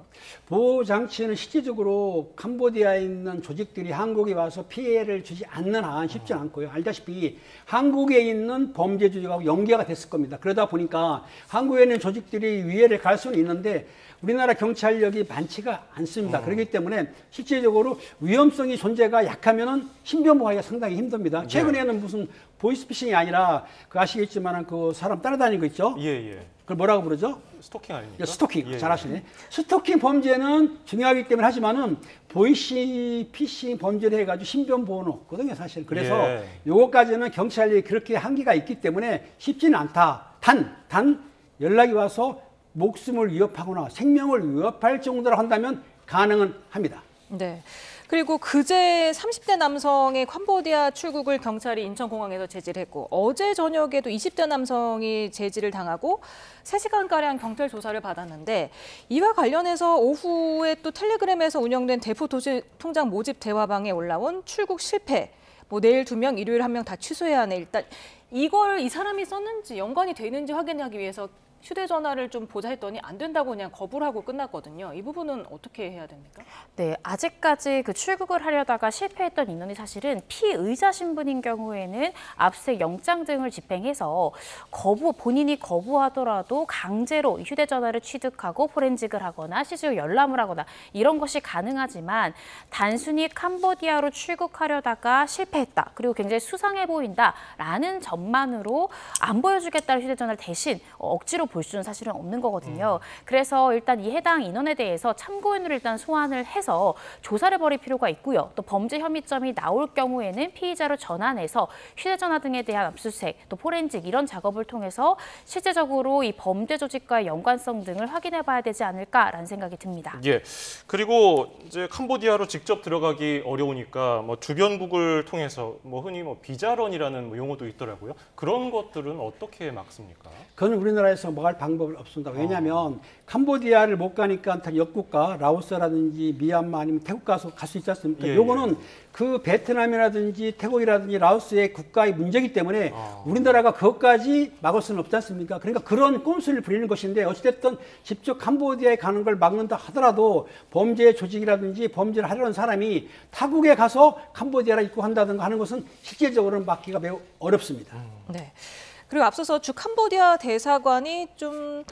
보호 장치는 실질적으로 캄보디아에 있는 조직들이 한국에 와서 피해를 주지 않는 한 쉽지 않고요. 알다시피 한국에 있는 범죄 조직하고 연계가 됐을 겁니다. 그러다 보니까 한국에 있는 조직들이 위해를 갈 수는 있는데 우리나라 경찰력이 많지가 않습니다. 그렇기 때문에 실질적으로 위험성이 존재가 약하면은 신변보호하기가 상당히 힘듭니다. 최근에는 무슨 보이스피싱이 아니라 그 아시겠지만 그 사람 따라다니는 거 있죠? 예. 그걸 뭐라고 부르죠? 스토킹 아닙니까? 스토킹. 잘하시네. 스토킹 범죄는 중요하기 때문에 하지만은 보이스피싱 범죄를 해가지고 신변보호는 없거든요, 사실. 그래서 요거까지는 경찰이 그렇게 한계가 있기 때문에 쉽지는 않다. 단 연락이 와서 목숨을 위협하거나 생명을 위협할 정도로 한다면 가능은 합니다. 네. 그리고 그제 30대 남성의 캄보디아 출국을 경찰이 인천공항에서 제지를 했고 어제 저녁에도 20대 남성이 제지를 당하고 3시간가량 경찰 조사를 받았는데 이와 관련해서 오후에 또 텔레그램에서 운영된 대포통장 모집 대화방에 올라온 출국 실패, 내일 2명, 일요일 1명 다 취소해야 하네. 일단 이걸 이 사람이 썼는지 연관이 되는지 확인하기 위해서 휴대전화를 좀 보자 했더니 안 된다고 그냥 거부를 하고 끝났거든요. 이 부분은 어떻게 해야 됩니까? 네, 아직까지 그 출국을 하려다가 실패했던 인원이 사실은 피의자 신분인 경우에는 압수수색 영장 등을 집행해서 본인이 거부하더라도 강제로 휴대전화를 취득하고 포렌식을 하거나 실제로 열람을 하거나 이런 것이 가능하지만 단순히 캄보디아로 출국하려다가 실패했다. 그리고 굉장히 수상해 보인다라는 점만으로 안 보여주겠다는 휴대전화를 대신 억지로 볼 수는 사실은 없는 거거든요. 그래서 일단 이 해당 인원에 대해서 참고인으로 일단 소환을 해서 조사를 벌일 필요가 있고요. 또 범죄 혐의점이 나올 경우에는 피의자로 전환해서 휴대전화 등에 대한 압수수색, 또 포렌식 이런 작업을 통해서 실제적으로 이 범죄 조직과의 연관성 등을 확인해 봐야 되지 않을까라는 생각이 듭니다. 예. 그리고 이제 캄보디아로 직접 들어가기 어려우니까 뭐 주변국을 통해서 뭐 흔히 뭐 비자런이라는 뭐 용어도 있더라고요. 그런 것들은 어떻게 막습니까? 그건 우리나라에서 막을 방법이 없습니다. 왜냐하면 캄보디아를 못 가니까 옆국가 라오스라든지 미얀마 아니면 태국 가서 갈 수 있지 않습니까? 요거는 그 베트남이라든지 태국이라든지 라오스의 국가의 문제이기 때문에 우리나라가 그것까지 막을 수는 없지 않습니까? 그러니까 그런 꼼수를 부리는 것인데 어찌됐든 직접 캄보디아에 가는 걸 막는다 하더라도 범죄 조직이라든지 범죄를 하려는 사람이 타국에 가서 캄보디아를 입국한다든가 하는 것은 실질적으로는 막기가 매우 어렵습니다. 네. 그리고 앞서서 주 캄보디아 대사관이 좀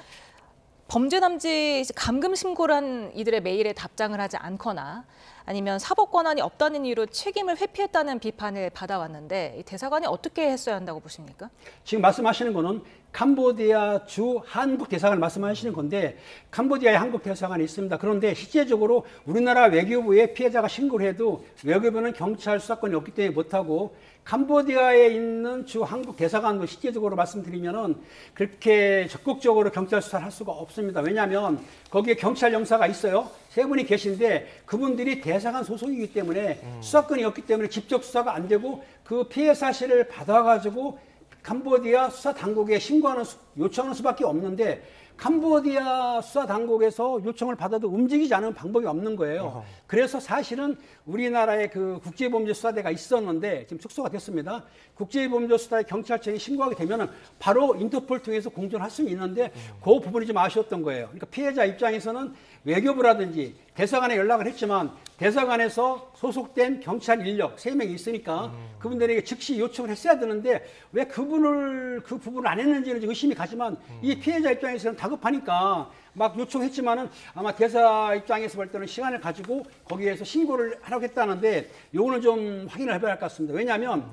범죄 남지 감금 신고를 한 이들의 메일에 답장을 하지 않거나 아니면 사법 권한이 없다는 이유로 책임을 회피했다는 비판을 받아왔는데 이 대사관이 어떻게 했어야 한다고 보십니까? 지금 말씀하시는 거는 캄보디아 주 한국 대사관을 말씀하시는 건데 캄보디아에 한국 대사관이 있습니다. 그런데 실제적으로 우리나라 외교부에 피해자가 신고를 해도 외교부는 경찰 수사권이 없기 때문에 못하고 캄보디아에 있는 주 한국 대사관도 실제적으로 말씀드리면은 그렇게 적극적으로 경찰 수사를 할 수가 없습니다. 왜냐하면 거기에 경찰 영사가 있어요. 3분이 계신데 그분들이 대사관 소속이기 때문에 수사권이 없기 때문에 직접 수사가 안 되고 그 피해 사실을 받아가지고 캄보디아 수사 당국에 신고하는 요청하는 수밖에 없는데 캄보디아 수사 당국에서 요청을 받아도 움직이지 않은 방법이 없는 거예요. 그래서 사실은 우리나라에 그 국제범죄수사대가 있었는데 지금 축소가 됐습니다. 국제범죄수사대 경찰청에 신고하게 되면은 바로 인터폴 통해서 공존할 수는 있는데 그 부분이 좀 아쉬웠던 거예요. 그러니까 피해자 입장에서는 외교부라든지 대사관에 연락을 했지만 대사관에서 소속된 경찰 인력 3명이 있으니까 그분들에게 즉시 요청을 했어야 되는데 왜 그 부분을 안 했는지는 의심이 가지만 이 피해자 입장에서는 다급하니까 막 요청했지만은 아마 대사 입장에서 볼 때는 시간을 가지고 거기에서 신고를 하라고 했다는데 요거는 좀 확인을 해봐야 할 것 같습니다. 왜냐하면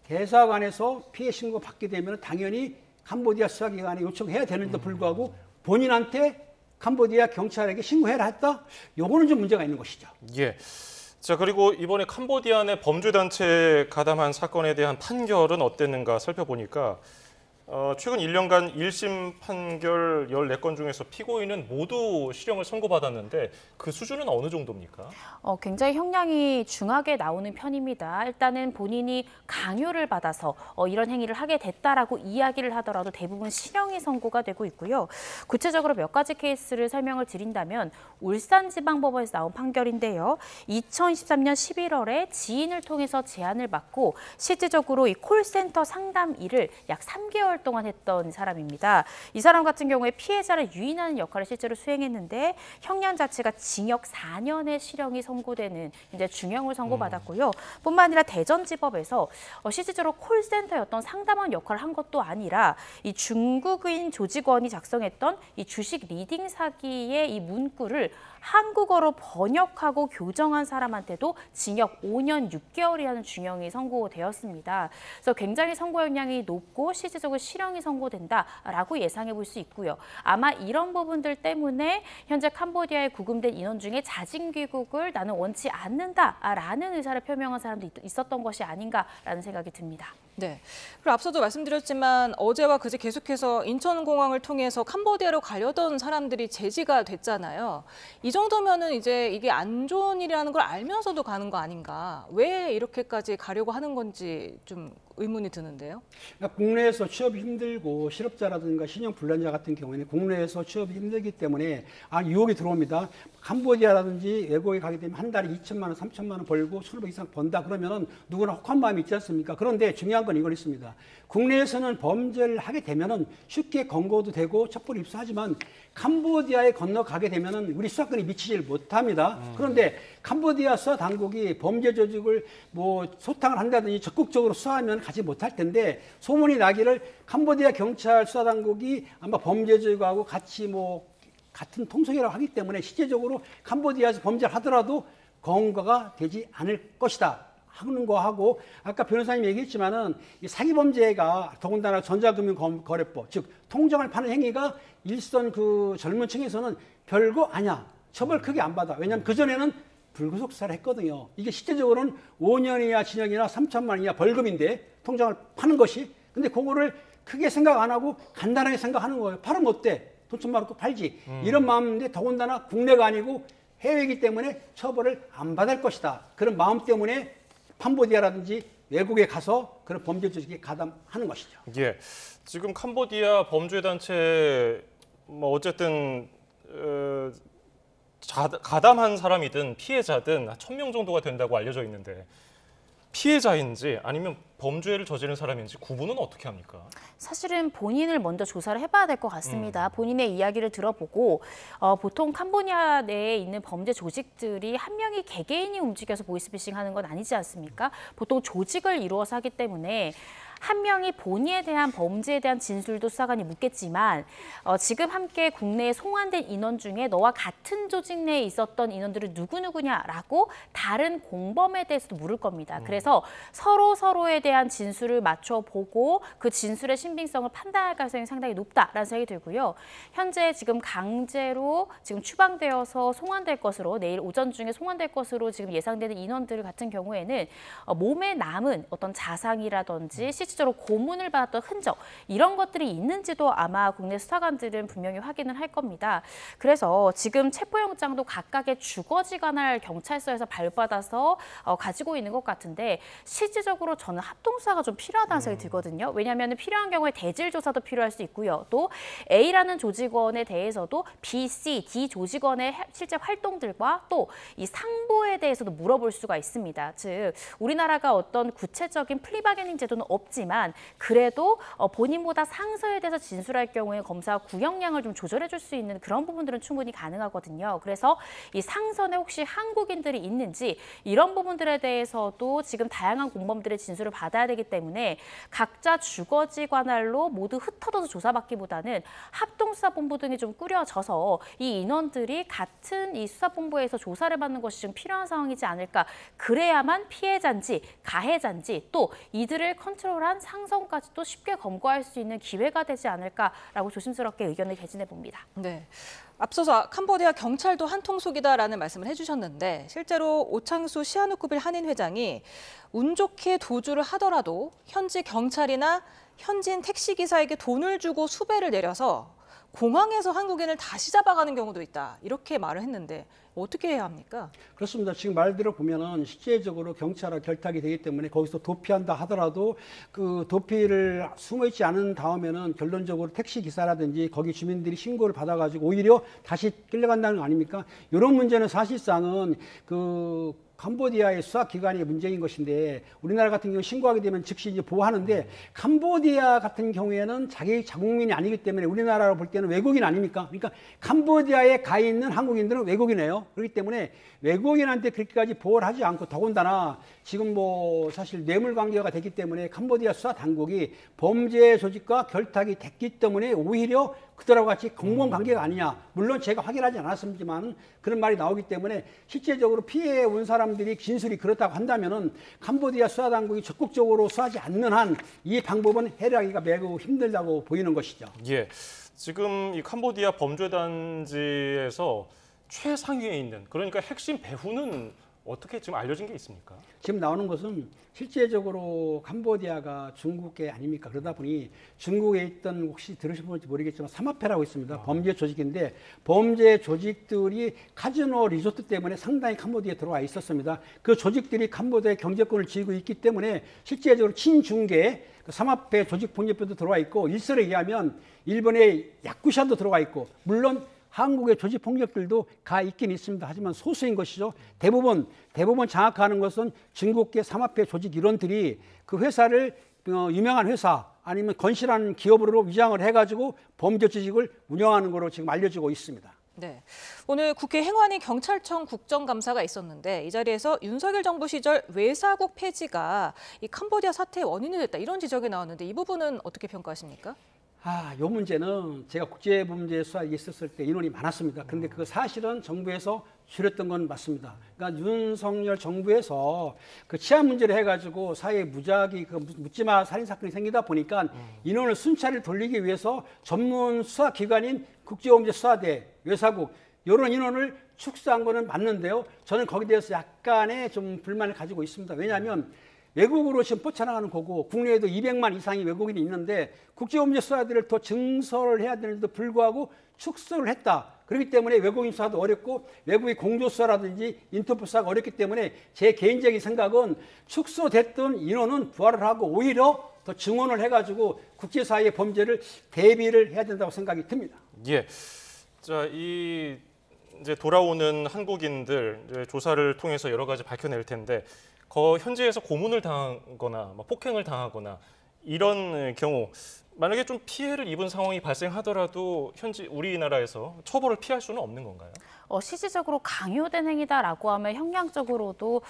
대사관에서 피해 신고 받게 되면 당연히 캄보디아 수사기관에 요청해야 되는데도 불구하고 본인한테 캄보디아 경찰에게 신고해라 했다? 요거는 좀 문제가 있는 것이죠. 예. 자, 그리고 이번에 캄보디아 내 범죄단체에 가담한 사건에 대한 판결은 어땠는가 살펴보니까 최근 1년간 1심 판결 14건 중에서 피고인은 모두 실형을 선고받았는데 그 수준은 어느 정도입니까? 굉장히 형량이 중하게 나오는 편입니다. 일단은 본인이 강요를 받아서 이런 행위를 하게 됐다라고 이야기를 하더라도 대부분 실형이 선고가 되고 있고요. 구체적으로 몇 가지 케이스를 설명을 드린다면 울산지방법원에서 나온 판결인데요. 2023년 11월에 지인을 통해서 제안을 받고 실질적으로 이 콜센터 상담 일을 약 3개월 동안 했던 사람입니다. 이 사람 같은 경우에 피해자를 유인하는 역할을 실제로 수행했는데 형량 자체가 징역 4년의 실형이 선고되는 이제 중형을 선고받았고요. 뿐만 아니라 대전지법에서 실질적으로 콜센터였던 상담원 역할을 한 것도 아니라 이 중국인 조직원이 작성했던 이 주식 리딩 사기의 이 문구를 한국어로 번역하고 교정한 사람한테도 징역 5년 6개월이라는 중형이 선고되었습니다. 그래서 굉장히 선고 형량이 높고 실질적으로 실형이 선고된다라고 예상해 볼 수 있고요. 아마 이런 부분들 때문에 현재 캄보디아에 구금된 인원 중에 자진 귀국을 나는 원치 않는다라는 의사를 표명한 사람도 있었던 것이 아닌가라는 생각이 듭니다. 네. 그리고 앞서도 말씀드렸지만 어제와 그제 계속해서 인천공항을 통해서 캄보디아로 가려던 사람들이 제지가 됐잖아요. 이 정도면은 이제 이게 안 좋은 일이라는 걸 알면서도 가는 거 아닌가? 왜 이렇게까지 가려고 하는 건지 좀 의문이 드는데요. 그러니까 국내에서 취업이 힘들고 실업자라든가 신용불량자 같은 경우에는 국내에서 취업이 힘들기 때문에 유혹이 들어옵니다. 캄보디아라든지 외국에 가게 되면 한 달에 2천만 원, 3천만 원 벌고 1,500 이상 번다 그러면은 누구나 혹한 마음이 있지 않습니까? 그런데 중요한 건 이건 있습니다. 국내에서는 범죄를 하게 되면은 쉽게 검거도 되고 첩보를 입수하지만 캄보디아에 건너가게 되면은 우리 수사권이 미치질 못합니다. 그런데 캄보디아 수사 당국이 범죄 조직을 뭐 소탕을 한다든지 적극적으로 수사하면 가지 못할 텐데 소문이 나기를 캄보디아 경찰 수사 당국이 아마 범죄 조직하고 같이 뭐 같은 통속이라고 하기 때문에 실제적으로 캄보디아에서 범죄를 하더라도 검거가 되지 않을 것이다 하는 거하고 아까 변호사님 얘기했지만은 이 사기 범죄가 더군다나 전자금융거래법 즉 통장을 파는 행위가 일선 그 젊은 층에서는 별거 아니야. 처벌 크게 안 받아. 왜냐하면 그전에는 불구속 수사를 했거든요. 이게 실제적으로는 5년 이하 징역이나 3천만 원 이하 벌금인데 통장을 파는 것이. 근데 그거를 크게 생각 안 하고 간단하게 생각하는 거예요. 팔으면 어때? 돈 좀 받고 팔지. 이런 마음인데 더군다나 국내가 아니고 해외이기 때문에 처벌을 안 받을 것이다. 그런 마음 때문에 캄보디아라든지 외국에 가서 그런 범죄 조직에 가담하는 것이죠. 예, 지금 캄보디아 범죄 단체 뭐 어쨌든 가담한 사람이든 피해자든 1,000명 정도가 된다고 알려져 있는데 피해자인지 아니면 범죄를 저지른 사람인지 구분은 어떻게 합니까? 사실은 본인을 먼저 조사를 해봐야 될 것 같습니다. 본인의 이야기를 들어보고 보통 캄보디아 내에 있는 범죄 조직들이 한 명이 개개인이 움직여서 보이스피싱하는 건 아니지 않습니까? 보통 조직을 이루어서 하기 때문에 한 명이 본인에 대한 범죄에 대한 진술도 수사관이 묻겠지만 지금 함께 국내에 송환된 인원 중에 너와 같은 조직 내에 있었던 인원들은 누구누구냐라고 다른 공범에 대해서도 물을 겁니다. 그래서 서로에 대한 진술을 맞춰보고 그 진술의 신빙성을 판단할 가능성이 상당히 높다라는 생각이 들고요. 현재 지금 강제로 지금 추방되어서 송환될 것으로 내일 오전 중에 송환될 것으로 지금 예상되는 인원들 같은 경우에는 몸에 남은 어떤 자상이라든지 실질적으로 고문을 받았던 흔적 이런 것들이 있는지도 아마 국내 수사관들은 분명히 확인을 할 겁니다. 그래서 지금 체포영장도 각각의 주거지 관할 경찰서에서 발부받아서 가지고 있는 것 같은데 실질적으로 저는 합동수사가 좀 필요하다는 생각이 들거든요. 왜냐하면 필요한 경우에 대질 조사도 필요할 수 있고요. 또 A라는 조직원에 대해서도 B, C, D 조직원의 실제 활동들과 또 이 상보에 대해서도 물어볼 수가 있습니다. 즉 우리나라가 어떤 구체적인 플리바게닝 제도는 없지만 그래도 본인보다 상서에 대해서 진술할 경우에 검사가 구형량을 좀 조절해 줄 수 있는 그런 부분들은 충분히 가능하거든요. 그래서 이 상선에 혹시 한국인들이 있는지 이런 부분들에 대해서도 지금 다양한 공범들의 진술을 받아야 되기 때문에 각자 주거지 관할로 모두 흩어져서 조사받기보다는 합동수사본부 등이 좀 꾸려져서 이 인원들이 같은 이 수사본부에서 조사를 받는 것이 좀 필요한 상황이지 않을까. 그래야만 피해자인지 가해자인지 또 이들을 컨트롤한 상선까지도 쉽게 검거할 수 있는 기회가 되지 않을까라고 조심스럽게 의견을 개진해 봅니다. 네. 앞서서 캄보디아 경찰도 한통속이다라는 말씀을 해주셨는데 실제로 오창수 시아누쿠빌 한인 회장이 운 좋게 도주를 하더라도 현지 경찰이나 현지인 택시기사에게 돈을 주고 수배를 내려서 공항에서 한국인을 다시 잡아가는 경우도 있다. 이렇게 말을 했는데 어떻게 해야 합니까? 그렇습니다. 지금 말대로 보면은 실제적으로 경찰과 결탁이 되기 때문에 거기서 도피한다 하더라도 그 도피를 숨어있지 않은 다음에는 결론적으로 택시 기사라든지 거기 주민들이 신고를 받아가지고 오히려 다시 끌려간다는 거 아닙니까? 이런 문제는 사실상은 그 캄보디아의 수사기관의 문제인 것인데 우리나라 같은 경우 신고하게 되면 즉시 이제 보호하는데 캄보디아 같은 경우에는 자기 자국민이 아니기 때문에 우리나라로 볼 때는 외국인 아닙니까? 그러니까 캄보디아에 가 있는 한국인들은 외국인이에요. 그렇기 때문에 외국인한테 그렇게까지 보호를 하지 않고 더군다나 지금 뭐 사실 뇌물 관계가 됐기 때문에 캄보디아 수사 당국이 범죄 조직과 결탁이 됐기 때문에 오히려 그들하고 같이 공무원 관계가 아니냐. 물론 제가 확인하지 않았습니다만 그런 말이 나오기 때문에 실제적으로 피해 온 사람들이 진술이 그렇다고 한다면은 캄보디아 수사 당국이 적극적으로 수사하지 않는 한 이 방법은 해결하기가 매우 힘들다고 보이는 것이죠. 예, 지금 이 캄보디아 범죄 단지에서 최상위에 있는 그러니까 핵심 배후는 어떻게 지금 알려진 게 있습니까? 지금 나오는 것은 실제적으로 캄보디아가 중국계 아닙니까? 그러다 보니 중국에 있던 혹시 들으셔볼지 모르겠지만 삼합회라고 있습니다. 범죄 조직인데 범죄 조직들이 카지노 리조트 때문에 상당히 캄보디아에 들어와 있었습니다. 그 조직들이 캄보디아의 경제권을 쥐고 있기 때문에 실제적으로 친중계 그 삼합회 조직 본연표도 들어와 있고 일설에 의하면 일본의 야쿠샤도 들어와 있고 물론 한국의 조직 폭력들도 가 있긴 있습니다. 하지만 소수인 것이죠. 대부분 장악하는 것은 중국계 삼합회 조직 일원들이 그 회사를 유명한 회사 아니면 건실한 기업으로 위장을 해가지고 범죄 조직을 운영하는 것으로 지금 알려지고 있습니다. 네, 오늘 국회 행안위 경찰청 국정감사가 있었는데 이 자리에서 윤석열 정부 시절 외사국 폐지가 이 캄보디아 사태의 원인이 됐다 이런 지적이 나왔는데 이 부분은 어떻게 평가하십니까? 요 문제는 제가 국제범죄수사에 있었을 때 인원이 많았습니다. 그런데 그 사실은 정부에서 줄였던 건 맞습니다. 그러니까 윤석열 정부에서 그 치안 문제를 해가지고 사회에 무작위 그 묻지마 살인 사건이 생기다 보니까 인원을 순차를 돌리기 위해서 전문 수사 기관인 국제범죄수사대, 외사국 이런 인원을 축소한 거는 맞는데요. 저는 거기에 대해서 약간의 좀 불만을 가지고 있습니다. 왜냐하면 외국으로 지금 뻗쳐나가는 거고 국내에도 200만 이상의 외국인이 있는데 국제범죄 수사들을 더 증설을 해야 되는데도 불구하고 축소를 했다. 그렇기 때문에 외국인 수사도 어렵고 외국의 공조 수사라든지 인터폴 수사가 어렵기 때문에 제 개인적인 생각은 축소됐던 인원은 부활을 하고 오히려 더 증원을 해가지고 국제사회의 범죄를 대비를 해야 된다고 생각이 듭니다. 예. 자, 이제 돌아오는 한국인들 이제 조사를 통해서 여러 가지 밝혀낼 텐데 현지에서 고문을 당하거나 폭행을 당하거나 이런 경우 만약에 좀 피해를 입은 상황이 발생하더라도 현지 우리나라에서 처벌을 피할 수는 없는 건가요? 실질적으로 강요된 행위다라고 하면 형량적으로도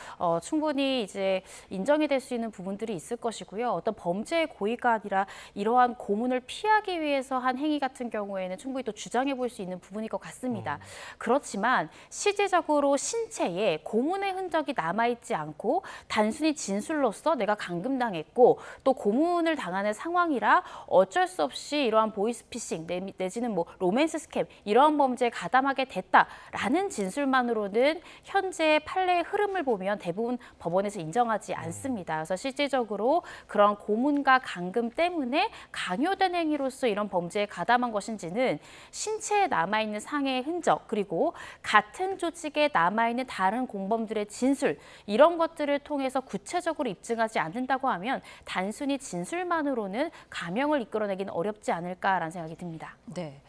충분히 이제 인정이 될 수 있는 부분들이 있을 것이고요. 어떤 범죄의 고의가 아니라 이러한 고문을 피하기 위해서 한 행위 같은 경우에는 충분히 또 주장해 볼 수 있는 부분일 것 같습니다. 그렇지만 실질적으로 신체에 고문의 흔적이 남아있지 않고 단순히 진술로서 내가 감금당했고 또 고문을 당하는 상황이라 어쩔 수 없이 이러한 보이스피싱 내지는 뭐 로맨스 스캠 이러한 범죄에 가담하게 됐다라는 진술만으로는 현재 판례의 흐름을 보면 대부분 법원에서 인정하지 않습니다. 그래서 실질적으로 그런 고문과 감금 때문에 강요된 행위로서 이런 범죄에 가담한 것인지는 신체에 남아있는 상해의 흔적 그리고 같은 조직에 남아있는 다른 공범들의 진술 이런 것들을 통해서 구체적으로 입증하지 않는다고 하면 단순히 진술만으로는 감형을 이끌어내기는 어렵지 않을까라는 생각이 듭니다. 네.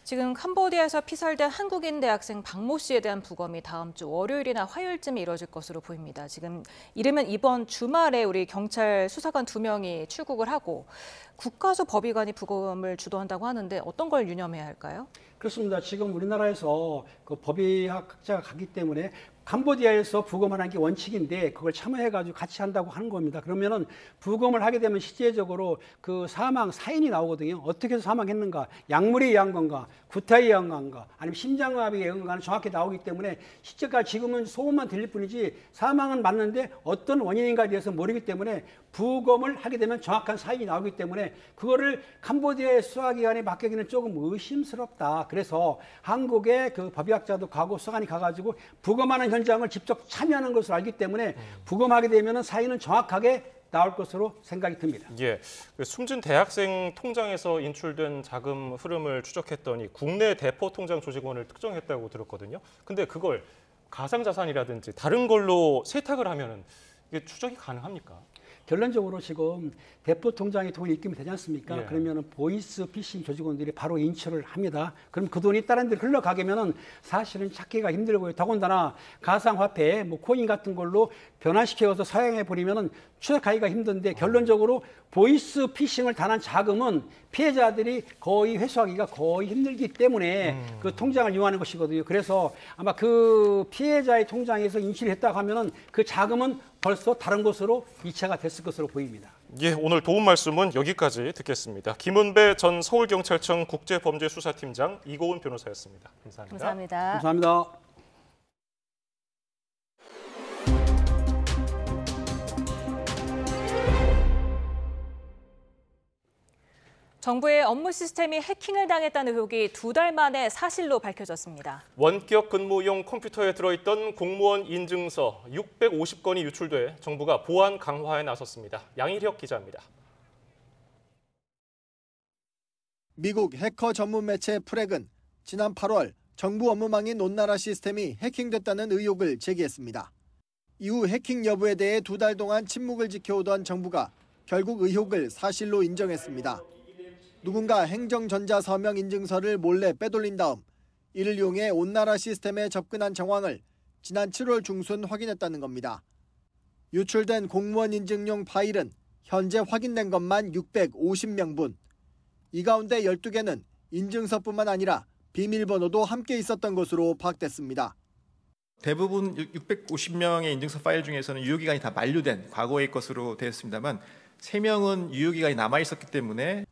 지금 캄보디아에서 피살된 한국인 대학생 박모 씨에 대한 부검이 다음 주 월요일이나 화요일쯤에 이뤄질 것으로 보입니다. 지금 이르면 이번 주말에 우리 경찰 수사관 2명이 출국을 하고 국가수 법의관이 부검을 주도한다고 하는데 어떤 걸 유념해야 할까요? 그렇습니다. 지금 우리나라에서 그 법의학자가 가기 때문에 캄보디아에서 부검하는 게 원칙인데 그걸 참여해가지고 같이 한다고 하는 겁니다. 그러면은 부검을 하게 되면 실제적으로 그 사망 사인이 나오거든요. 어떻게 해서 사망했는가, 약물에 의한 건가, 구타에 의한 건가, 아니면 심장마비에 의한 건가는 정확히 나오기 때문에 실제까지 지금은 소문만 들릴 뿐이지 사망은 맞는데 어떤 원인인가에 대해서 모르기 때문에 부검을 하게 되면 정확한 사인이 나오기 때문에 그거를 캄보디아의 수사기관에 맡기기는 조금 의심스럽다. 그래서 한국의 그 법의학자도 가고 수사관이 가가지고 부검하는 현장을 직접 참여하는 것으로 알기 때문에 부검하게 되면 사인은 정확하게 나올 것으로 생각이 듭니다. 예, 숨진 대학생 통장에서 인출된 자금 흐름을 추적했더니 국내 대포 통장 조직원을 특정했다고 들었거든요. 근데 그걸 가상자산이라든지 다른 걸로 세탁을 하면은 이게 추적이 가능합니까? 결론적으로 지금 대포 통장에 돈이 입금이 되지 않습니까? 예. 그러면은 보이스 피싱 조직원들이 바로 인출을 합니다. 그럼 그 돈이 다른 데 흘러가게면은 사실은 찾기가 힘들고요. 더군다나 가상화폐, 뭐 코인 같은 걸로 변환시켜서 사용해 버리면은 추적하기가 힘든데 결론적으로 보이스 피싱을 당한 자금은 피해자들이 거의 회수하기가 거의 힘들기 때문에 그 통장을 이용하는 것이거든요. 그래서 아마 그 피해자의 통장에서 인출을 했다고 하면은 그 자금은 벌써 다른 곳으로 이체가 됐을 것으로 보입니다. 예, 오늘 도움 말씀은 여기까지 듣겠습니다. 김은배 전 서울경찰청 국제범죄수사팀장, 이고은 변호사였습니다. 감사합니다. 감사합니다. 감사합니다. 정부의 업무 시스템이 해킹을 당했다는 의혹이 2달 만에 사실로 밝혀졌습니다. 원격 근무용 컴퓨터에 들어있던 공무원 인증서 650건이 유출돼 정부가 보안 강화에 나섰습니다. 양일혁 기자입니다. 미국 해커 전문 매체 프렉은 지난 8월 정부 업무망인 논나라 시스템이 해킹됐다는 의혹을 제기했습니다. 이후 해킹 여부에 대해 2달 동안 침묵을 지켜오던 정부가 결국 의혹을 사실로 인정했습니다. 누군가 행정전자서명 인증서를 몰래 빼돌린 다음 이를 이용해 온나라 시스템에 접근한 정황을 지난 7월 중순 확인했다는 겁니다. 유출된 공무원 인증용 파일은 현재 확인된 것만 650명분. 이 가운데 12개는 인증서뿐만 아니라 비밀번호도 함께 있었던 것으로 파악됐습니다. 대부분 650명의 인증서 파일 중에서는 유효기간이 다 만료된 과거의 것으로 되었습니다만 3명은 유효기간이 남아있었기 때문에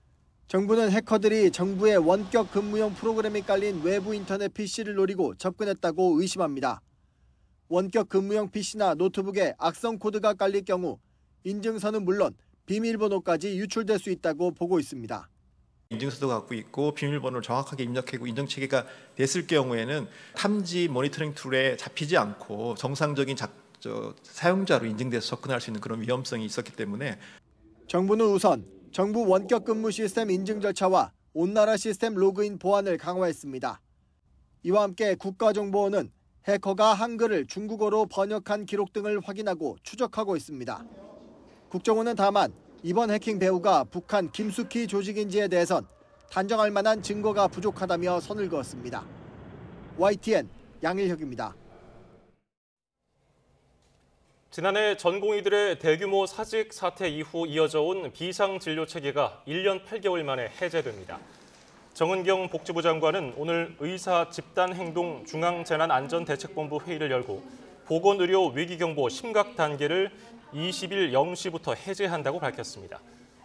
정부는 해커들이 정부의 원격 근무용 프로그램이 깔린 외부 인터넷 PC를 노리고 접근했다고 의심합니다. 원격 근무용 PC나 노트북에 악성 코드가 깔릴 경우 인증서는 물론 비밀번호까지 유출될 수 있다고 보고 있습니다. 인증서도 갖고 있고 비밀번호를 정확하게 입력하고 인정체계가 됐을 경우에는 탐지 모니터링 툴에 잡히지 않고 정상적인 사용자로 인증돼서 접근할 수 있는 그런 위험성이 있었기 때문에 정부는 우선 정부 원격 근무 시스템 인증 절차와 온나라 시스템 로그인 보안을 강화했습니다. 이와 함께 국가정보원은 해커가 한글을 중국어로 번역한 기록 등을 확인하고 추적하고 있습니다. 국정원은 다만 이번 해킹 배후가 북한 김숙희 조직인지에 대해선 단정할 만한 증거가 부족하다며 선을 그었습니다. YTN 양일혁입니다. 지난해 전공의들의 대규모 사직 사태 이후 이어져 온 비상진료 체계가 1년 8개월 만에 해제됩니다. 정은경 복지부 장관은 오늘 의사 집단행동 중앙재난안전대책본부 회의를 열고 보건의료 위기경보 심각 단계를 20일 0시부터 해제한다고 밝혔습니다.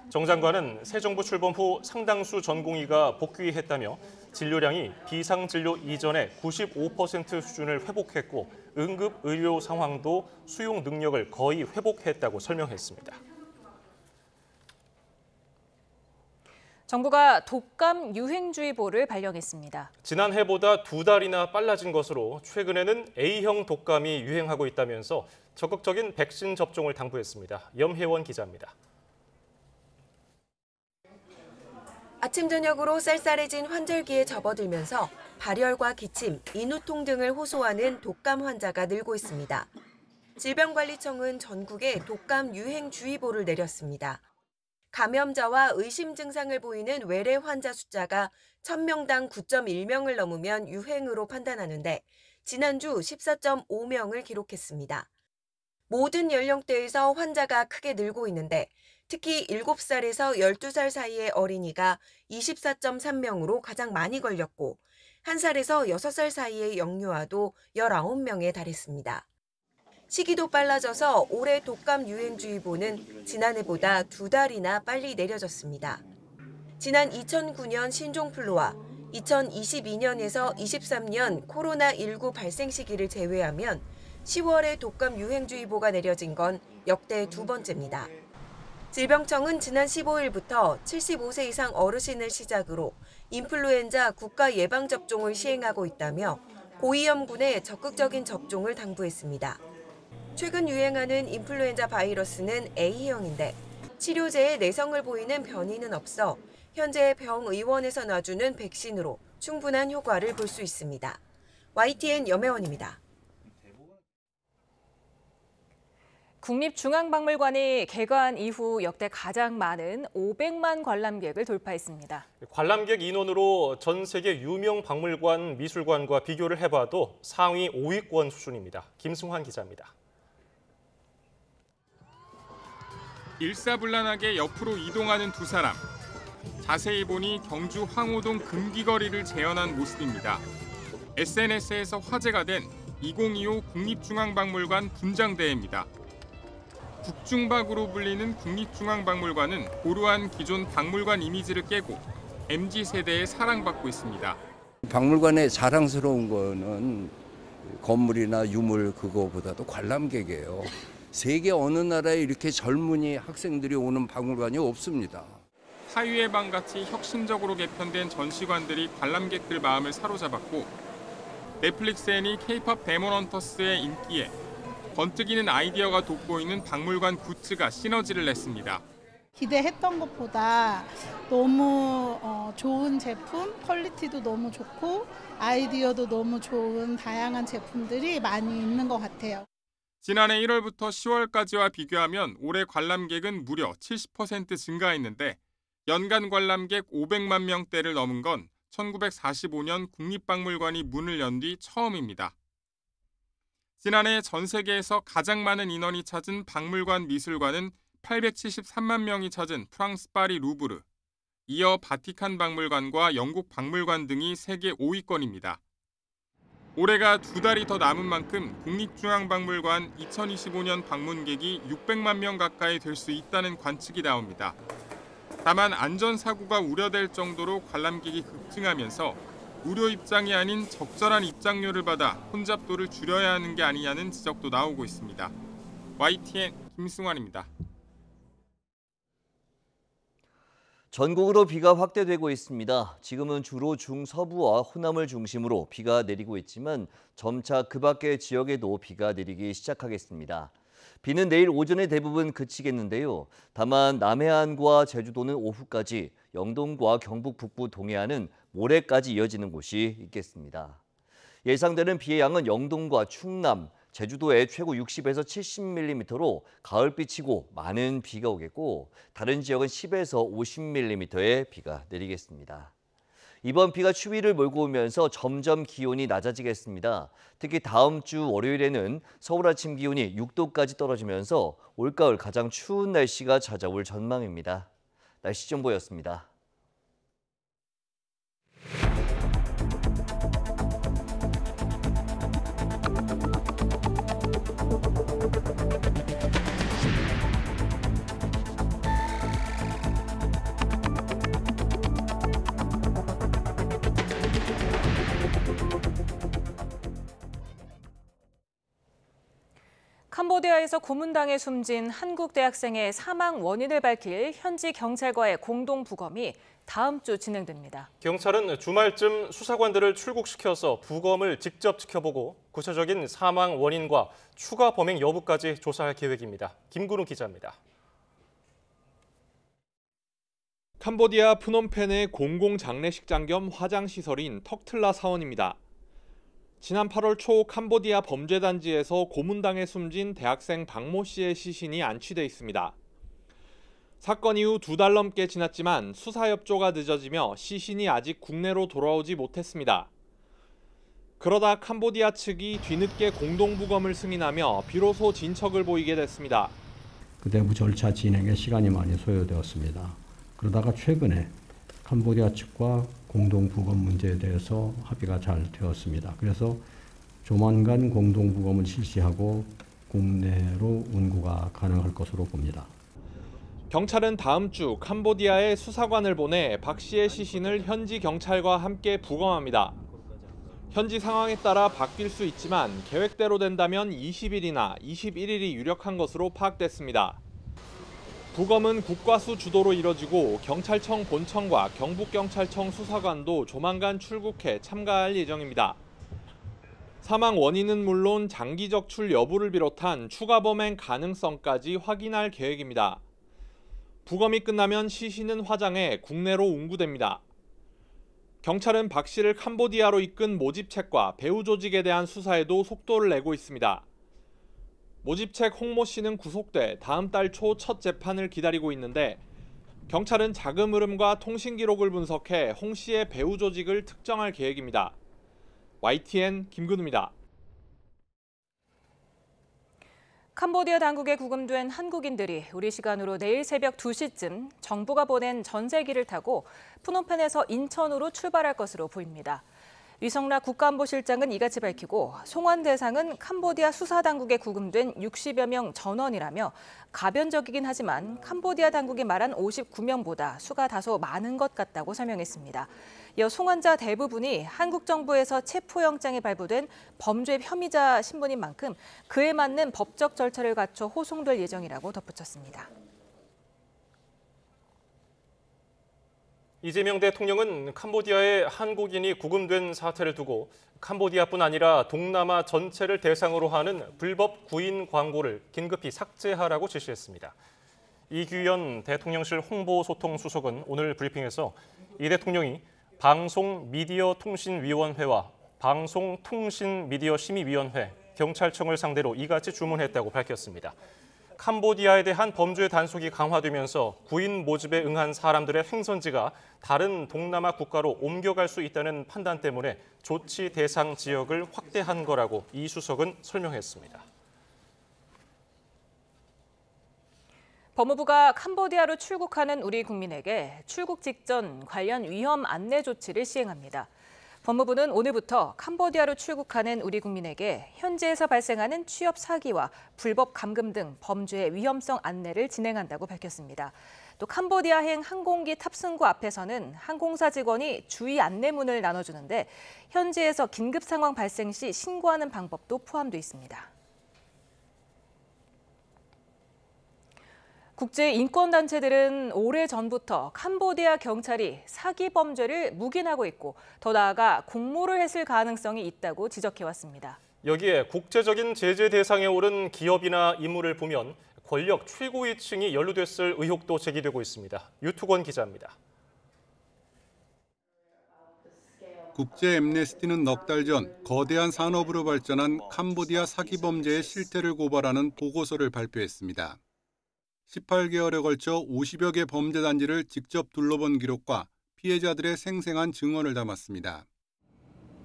정 장관은 새 정부 출범 후 상당수 전공의가 복귀했다며 진료량이 비상진료 이전의 95% 수준을 회복했고 응급의료 상황도 수용 능력을 거의 회복했다고 설명했습니다. 정부가 독감 유행주의보를 발령했습니다. 지난해보다 2달이나 빨라진 것으로 최근에는 A형 독감이 유행하고 있다면서 적극적인 백신 접종을 당부했습니다. 염혜원 기자입니다. 아침 저녁으로 쌀쌀해진 환절기에 접어들면서 발열과 기침, 인후통 등을 호소하는 독감 환자가 늘고 있습니다. 질병관리청은 전국에 독감 유행주의보를 내렸습니다. 감염자와 의심 증상을 보이는 외래 환자 숫자가 1000명당 9.1명을 넘으면 유행으로 판단하는데 지난주 14.5명을 기록했습니다. 모든 연령대에서 환자가 크게 늘고 있는데 특히 7살에서 12살 사이의 어린이가 24.3명으로 가장 많이 걸렸고 1살에서 6살 사이의 영유아도 19명에 달했습니다. 시기도 빨라져서 올해 독감 유행주의보는 지난해보다 2달이나 빨리 내려졌습니다. 지난 2009년 신종플루와 2022년에서 23년 코로나19 발생 시기를 제외하면 10월에 독감 유행주의보가 내려진 건 역대 2번째입니다. 질병청은 지난 15일부터 75세 이상 어르신을 시작으로 인플루엔자 국가 예방접종을 시행하고 있다며 고위험군의 적극적인 접종을 당부했습니다. 최근 유행하는 인플루엔자 바이러스는 A형인데 치료제에 내성을 보이는 변이는 없어 현재 병의원에서 놔주는 백신으로 충분한 효과를 볼 수 있습니다. YTN 염혜원입니다. 국립중앙박물관이 개관 이후 역대 가장 많은 500만 관람객을 돌파했습니다. 관람객 인원으로 전 세계 유명 박물관, 미술관과 비교를 해봐도 상위 5위권 수준입니다. 김승환 기자입니다. 일사불란하게 옆으로 이동하는 두 사람. 자세히 보니 경주 황호동 금기거리를 재현한 모습입니다. SNS에서 화제가 된 2025 국립중앙박물관 분장대회입니다. 국중박으로 불리는 국립중앙박물관은 고루한 기존 박물관 이미지를 깨고 MZ세대에 사랑받고 있습니다. 박물관의 자랑스러운 거는 건물이나 유물 그거보다도 관람객이에요. 세계 어느 나라에 이렇게 젊은이 학생들이 오는 박물관이 없습니다. 사유의 방같이 혁신적으로 개편된 전시관들이 관람객들 마음을 사로잡았고 넷플릭스 애니 K-POP 데몬헌터스의 인기에 번뜩이는 아이디어가 돋보이는 박물관 굿즈가 시너지를 냈습니다. 기대했던 것보다 너무 좋은 제품, 퀄리티도 너무 좋고 아이디어도 너무 좋은 다양한 제품들이 많이 있는 것 같아요. 지난해 1월부터 10월까지와 비교하면 올해 관람객은 무려 70% 증가했는데 연간 관람객 500만 명대를 넘은 건 1945년 국립박물관이 문을 연 뒤 처음입니다. 지난해 전 세계에서 가장 많은 인원이 찾은 박물관 미술관은 873만 명이 찾은 프랑스 파리 루브르, 이어 바티칸 박물관과 영국 박물관 등이 세계 5위권입니다. 올해가 2달이 더 남은 만큼 국립중앙박물관 2025년 방문객이 600만 명 가까이 될 수 있다는 관측이 나옵니다. 다만 안전사고가 우려될 정도로 관람객이 급증하면서 무료 입장이 아닌 적절한 입장료를 받아 혼잡도를 줄여야 하는 게 아니냐는 지적도 나오고 있습니다. YTN 김승환입니다. 전국으로 비가 확대되고 있습니다. 지금은 주로 중서부와 호남을 중심으로 비가 내리고 있지만 점차 그 밖의 지역에도 비가 내리기 시작하겠습니다. 비는 내일 오전에 대부분 그치겠는데요. 다만 남해안과 제주도는 오후까지, 영동과 경북 북부 동해안은 모레까지 이어지는 곳이 있겠습니다. 예상되는 비의 양은 영동과 충남, 제주도에 최고 60에서 70mm로 가을비치고 많은 비가 오겠고 다른 지역은 10에서 50mm의 비가 내리겠습니다. 이번 비가 추위를 몰고 오면서 점점 기온이 낮아지겠습니다. 특히 다음 주 월요일에는 서울 아침 기온이 6도까지 떨어지면서 올가을 가장 추운 날씨가 찾아올 전망입니다. 날씨 정보였습니다. 캄보디아에서 고문당해 숨진 한국 대학생의 사망 원인을 밝힐 현지 경찰과의 공동 부검이 다음 주 진행됩니다. 경찰은 주말쯤 수사관들을 출국시켜서 부검을 직접 지켜보고 구체적인 사망 원인과 추가 범행 여부까지 조사할 계획입니다. 김근우 기자입니다. 캄보디아 프놈펜의 공공장례식장 겸 화장시설인 턱틀라 사원입니다. 지난 8월 초 캄보디아 범죄단지에서 고문당해 숨진 대학생 박모 씨의 시신이 안치돼 있습니다. 사건 이후 2달 넘게 지났지만 수사 협조가 늦어지며 시신이 아직 국내로 돌아오지 못했습니다. 그러다 캄보디아 측이 뒤늦게 공동부검을 승인하며 비로소 진척을 보이게 됐습니다. 그 내부 절차 진행에 시간이 많이 소요되었습니다. 그러다가 최근에 캄보디아 측과 공동부검 문제에 대해서 합의가 잘 되었습니다. 그래서 조만간 공동부검을 실시하고 국내로 운구가 가능할 것으로 봅니다. 경찰은 다음 주 캄보디아에 수사관을 보내 박 씨의 시신을 현지 경찰과 함께 부검합니다. 현지 상황에 따라 바뀔 수 있지만 계획대로 된다면 20일이나 21일이 유력한 것으로 파악됐습니다. 부검은 국과수 주도로 이뤄지고 경찰청 본청과 경북경찰청 수사관도 조만간 출국해 참가할 예정입니다. 사망 원인은 물론 장기 적출 여부를 비롯한 추가 범행 가능성까지 확인할 계획입니다. 부검이 끝나면 시신은 화장해 국내로 운구됩니다. 경찰은 박 씨를 캄보디아로 이끈 모집책과 배후 조직에 대한 수사에도 속도를 내고 있습니다. 모집책 홍모 씨는 구속돼 다음 달 초 첫 재판을 기다리고 있는데 경찰은 자금 흐름과 통신 기록을 분석해 홍 씨의 배후 조직을 특정할 계획입니다. YTN 김근우입니다. 캄보디아 당국에 구금된 한국인들이 우리 시간으로 내일 새벽 2시쯤 정부가 보낸 전세기를 타고 프놈펜에서 인천으로 출발할 것으로 보입니다. 위성라 국가안보실장은 이같이 밝히고 송환 대상은 캄보디아 수사당국에 구금된 60여 명 전원이라며 가변적이긴 하지만 캄보디아 당국이 말한 59명보다 수가 다소 많은 것 같다고 설명했습니다. 이어 송환자 대부분이 한국 정부에서 체포영장이 발부된 범죄 혐의자 신분인 만큼 그에 맞는 법적 절차를 갖춰 호송될 예정이라고 덧붙였습니다. 이재명 대통령은 캄보디아에 한국인이 구금된 사태를 두고 캄보디아뿐 아니라 동남아 전체를 대상으로 하는 불법 구인 광고를 긴급히 삭제하라고 지시했습니다. 이규현 대통령실 홍보소통수석은 오늘 브리핑에서 이 대통령이 방송미디어통신위원회와 방송통신미디어심의위원회, 경찰청을 상대로 이같이 주문했다고 밝혔습니다. 캄보디아에 대한 범죄 단속이 강화되면서 구인 모집에 응한 사람들의 행선지가 다른 동남아 국가로 옮겨갈 수 있다는 판단 때문에 조치 대상 지역을 확대한 거라고 이 수석은 설명했습니다. 법무부가 캄보디아로 출국하는 우리 국민에게 출국 직전 관련 위험 안내 조치를 시행합니다. 법무부는 오늘부터 캄보디아로 출국하는 우리 국민에게 현지에서 발생하는 취업 사기와 불법 감금 등 범죄의 위험성 안내를 진행한다고 밝혔습니다. 또 캄보디아행 항공기 탑승구 앞에서는 항공사 직원이 주의 안내문을 나눠주는데 현지에서 긴급 상황 발생 시 신고하는 방법도 포함돼 있습니다. 국제인권단체들은 오래전부터 캄보디아 경찰이 사기 범죄를 묵인하고 있고 더 나아가 공모를 했을 가능성이 있다고 지적해왔습니다. 여기에 국제적인 제재 대상에 오른 기업이나 인물을 보면 권력 최고위층이 연루됐을 의혹도 제기되고 있습니다. 유투권 기자입니다. 국제 앰네스티는 넉 달 전 거대한 산업으로 발전한 캄보디아 사기 범죄의 실태를 고발하는 보고서를 발표했습니다. 18개월에 걸쳐 50여 개 범죄 단지를 직접 둘러본 기록과 피해자들의 생생한 증언을 담았습니다.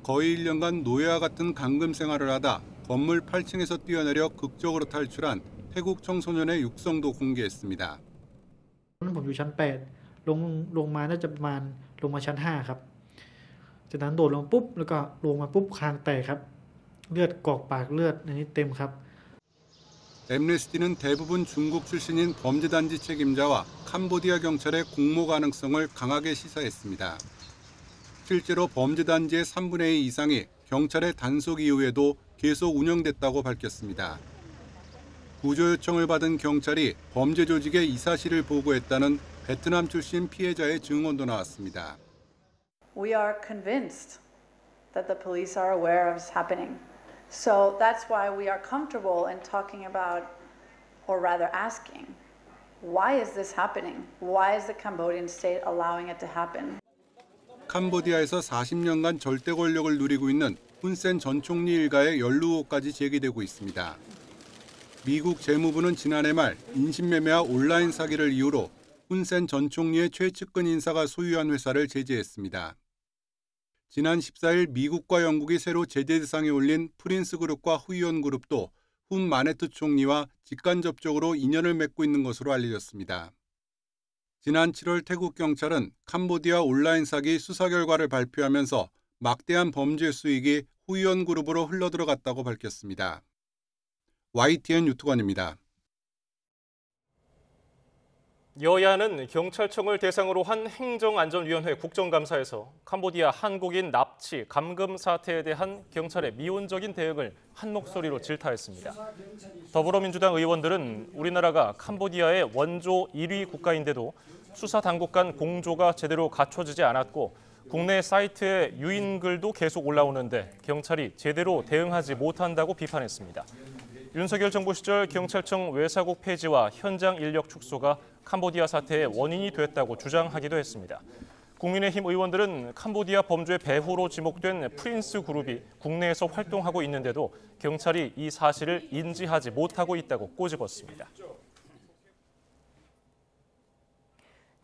거의 1년간 노예와 같은 감금 생활을 하다 건물 8층에서 뛰어내려 극적으로 탈출한 태국 청소년의 육성도 공개했습니다. ผมอยู่ชั้น8ลงมาน่าจะประมาณลงมาชั้น5ครับจากนั้นโดดลงปุ๊บแล้วก็ลงมาปุ๊บคางแตกครับเลือดกอกปากเลือดอันนี้เต็มครับ 앰네스티는 대부분 중국 출신인 범죄단지 책임자와 캄보디아 경찰의 공모 가능성을 강하게 시사했습니다. 실제로 범죄단지의 3분의 2 이상이 경찰의 단속 이후에도 계속 운영됐다고 밝혔습니다. 구조 요청을 받은 경찰이 범죄 조직에 이 사실을 보고했다는 베트남 출신 피해자의 증언도 나왔습니다. We are convinced that the police are aware of what's happening. So that's why we are comfortable in talking about, or rather asking, why is this happening? Why is the Cambodian state allowing it to happen? 캄보디아에서 40년간 절대 권력을 누리고 있는 훈센 전 총리 일가의 연루 의혹까지 제기되고 있습니다. 미국 재무부는 지난해 말 인신매매와 온라인 사기를 이유로 훈센 전 총리의 최측근 인사가 소유한 회사를 제재했습니다. 지난 14일 미국과 영국이 새로 제재 대상에 올린 프린스 그룹과 후이온 그룹도 훈 마네트 총리와 직간접적으로 인연을 맺고 있는 것으로 알려졌습니다. 지난 7월 태국 경찰은 캄보디아 온라인 사기 수사 결과를 발표하면서 막대한 범죄 수익이 후이온 그룹으로 흘러들어갔다고 밝혔습니다. YTN 유투관입니다. 여야는 경찰청을 대상으로 한 행정안전위원회 국정감사에서 캄보디아 한국인 납치, 감금 사태에 대한 경찰의 미온적인 대응을 한 목소리로 질타했습니다. 더불어민주당 의원들은 우리나라가 캄보디아의 원조 1위 국가인데도 수사 당국 간 공조가 제대로 갖춰지지 않았고 국내 사이트에 유인글도 계속 올라오는데 경찰이 제대로 대응하지 못한다고 비판했습니다. 윤석열 정부 시절 경찰청 외사국 폐지와 현장 인력 축소가 캄보디아 사태의 원인이 됐다고 주장하기도 했습니다. 국민의힘 의원들은 캄보디아 범죄 배후로 지목된 프린스 그룹이 국내에서 활동하고 있는데도 경찰이 이 사실을 인지하지 못하고 있다고 꼬집었습니다.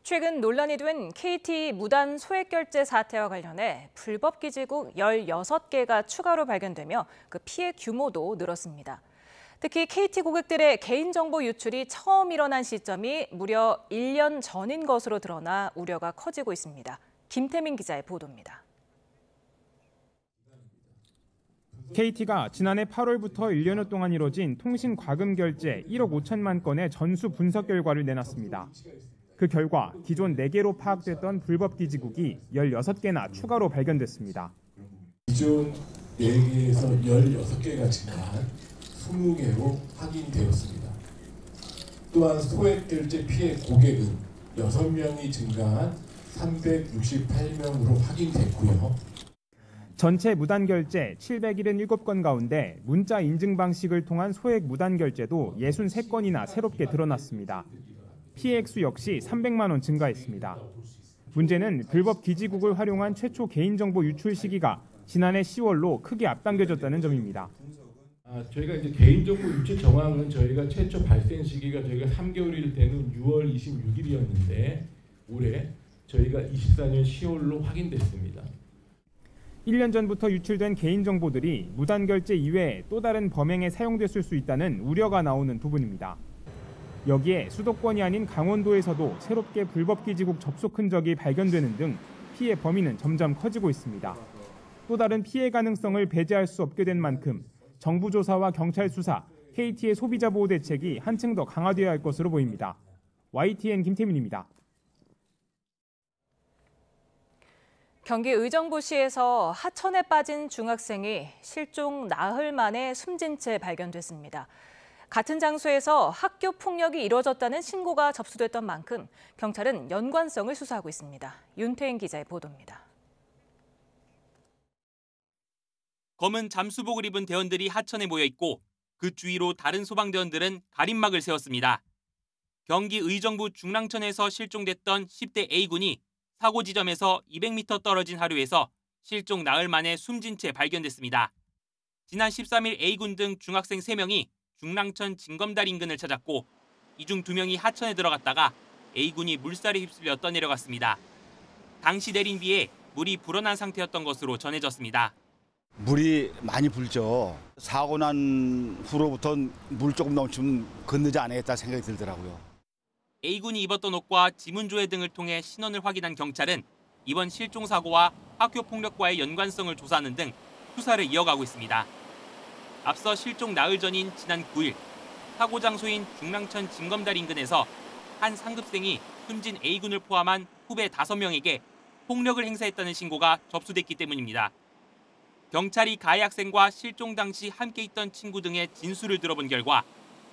최근 논란이 된 KT 무단 소액 결제 사태와 관련해 불법 기지국 16개가 추가로 발견되며 그 피해 규모도 늘었습니다. 특히 KT 고객들의 개인정보 유출이 처음 일어난 시점이 무려 1년 전인 것으로 드러나 우려가 커지고 있습니다. 김태민 기자의 보도입니다. KT가 지난해 8월부터 1년여 동안 이뤄진 통신 과금 결제 1억 5천만 건의 전수 분석 결과를 내놨습니다. 그 결과 기존 4개로 파악됐던 불법 기지국이 16개나 추가로 발견됐습니다. 기존 4개에서 16개가 증가한 20개로 확인되었습니다. 또한 소액 결제 피해 고객은 6명이 증가한 368명으로 확인됐고요. 전체 무단 결제 777건 가운데 문자 인증 방식을 통한 소액 무단 결제도 63건이나 새롭게 드러났습니다. 피해 액수 역시 300만 원 증가했습니다. 문제는 불법 기지국을 활용한 최초 개인정보 유출 시기가 지난해 10월로 크게 앞당겨졌다는 점입니다. 저희가 이제 개인정보 유출 정황은 저희가 최초 발생 시기가 저희가 3개월일 때는 6월 26일이었는데 올해 저희가 24년 10월로 확인됐습니다. 1년 전부터 유출된 개인정보들이 무단 결제 이외에 또 다른 범행에 사용됐을 수 있다는 우려가 나오는 부분입니다. 여기에 수도권이 아닌 강원도에서도 새롭게 불법 기지국 접속 흔적이 발견되는 등 피해 범위는 점점 커지고 있습니다. 또 다른 피해 가능성을 배제할 수 없게 된 만큼 정부 조사와 경찰 수사, KT의 소비자 보호 대책이 한층 더 강화되어야 할 것으로 보입니다. YTN 김태민입니다. 경기 의정부시에서 하천에 빠진 중학생이 실종 나흘 만에 숨진 채 발견됐습니다. 같은 장소에서 학교 폭력이 이뤄졌다는 신고가 접수됐던 만큼 경찰은 연관성을 수사하고 있습니다. 윤태인 기자의 보도입니다. 검은 잠수복을 입은 대원들이 하천에 모여 있고 그 주위로 다른 소방대원들은 가림막을 세웠습니다. 경기 의정부 중랑천에서 실종됐던 10대 A군이 사고 지점에서 200m 떨어진 하류에서 실종 나흘 만에 숨진 채 발견됐습니다. 지난 13일 A군 등 중학생 3명이 중랑천 징검다리 인근을 찾았고 이 중 2명이 하천에 들어갔다가 A군이 물살에 휩쓸려 떠내려갔습니다. 당시 내린 비에 물이 불어난 상태였던 것으로 전해졌습니다. 물이 많이 불죠. 사고 난 후로부터 물 조금 넘치면 건너지 않겠다 생각이 들더라고요. A군이 입었던 옷과 지문 조회 등을 통해 신원을 확인한 경찰은 이번 실종 사고와 학교 폭력과의 연관성을 조사하는 등 수사를 이어가고 있습니다. 앞서 실종 나흘 전인 지난 9일 사고 장소인 중랑천 징검다리 인근에서 한 상급생이 숨진 A군을 포함한 후배 5명에게 폭력을 행사했다는 신고가 접수됐기 때문입니다. 경찰이 가해 학생과 실종 당시 함께 있던 친구 등의 진술을 들어본 결과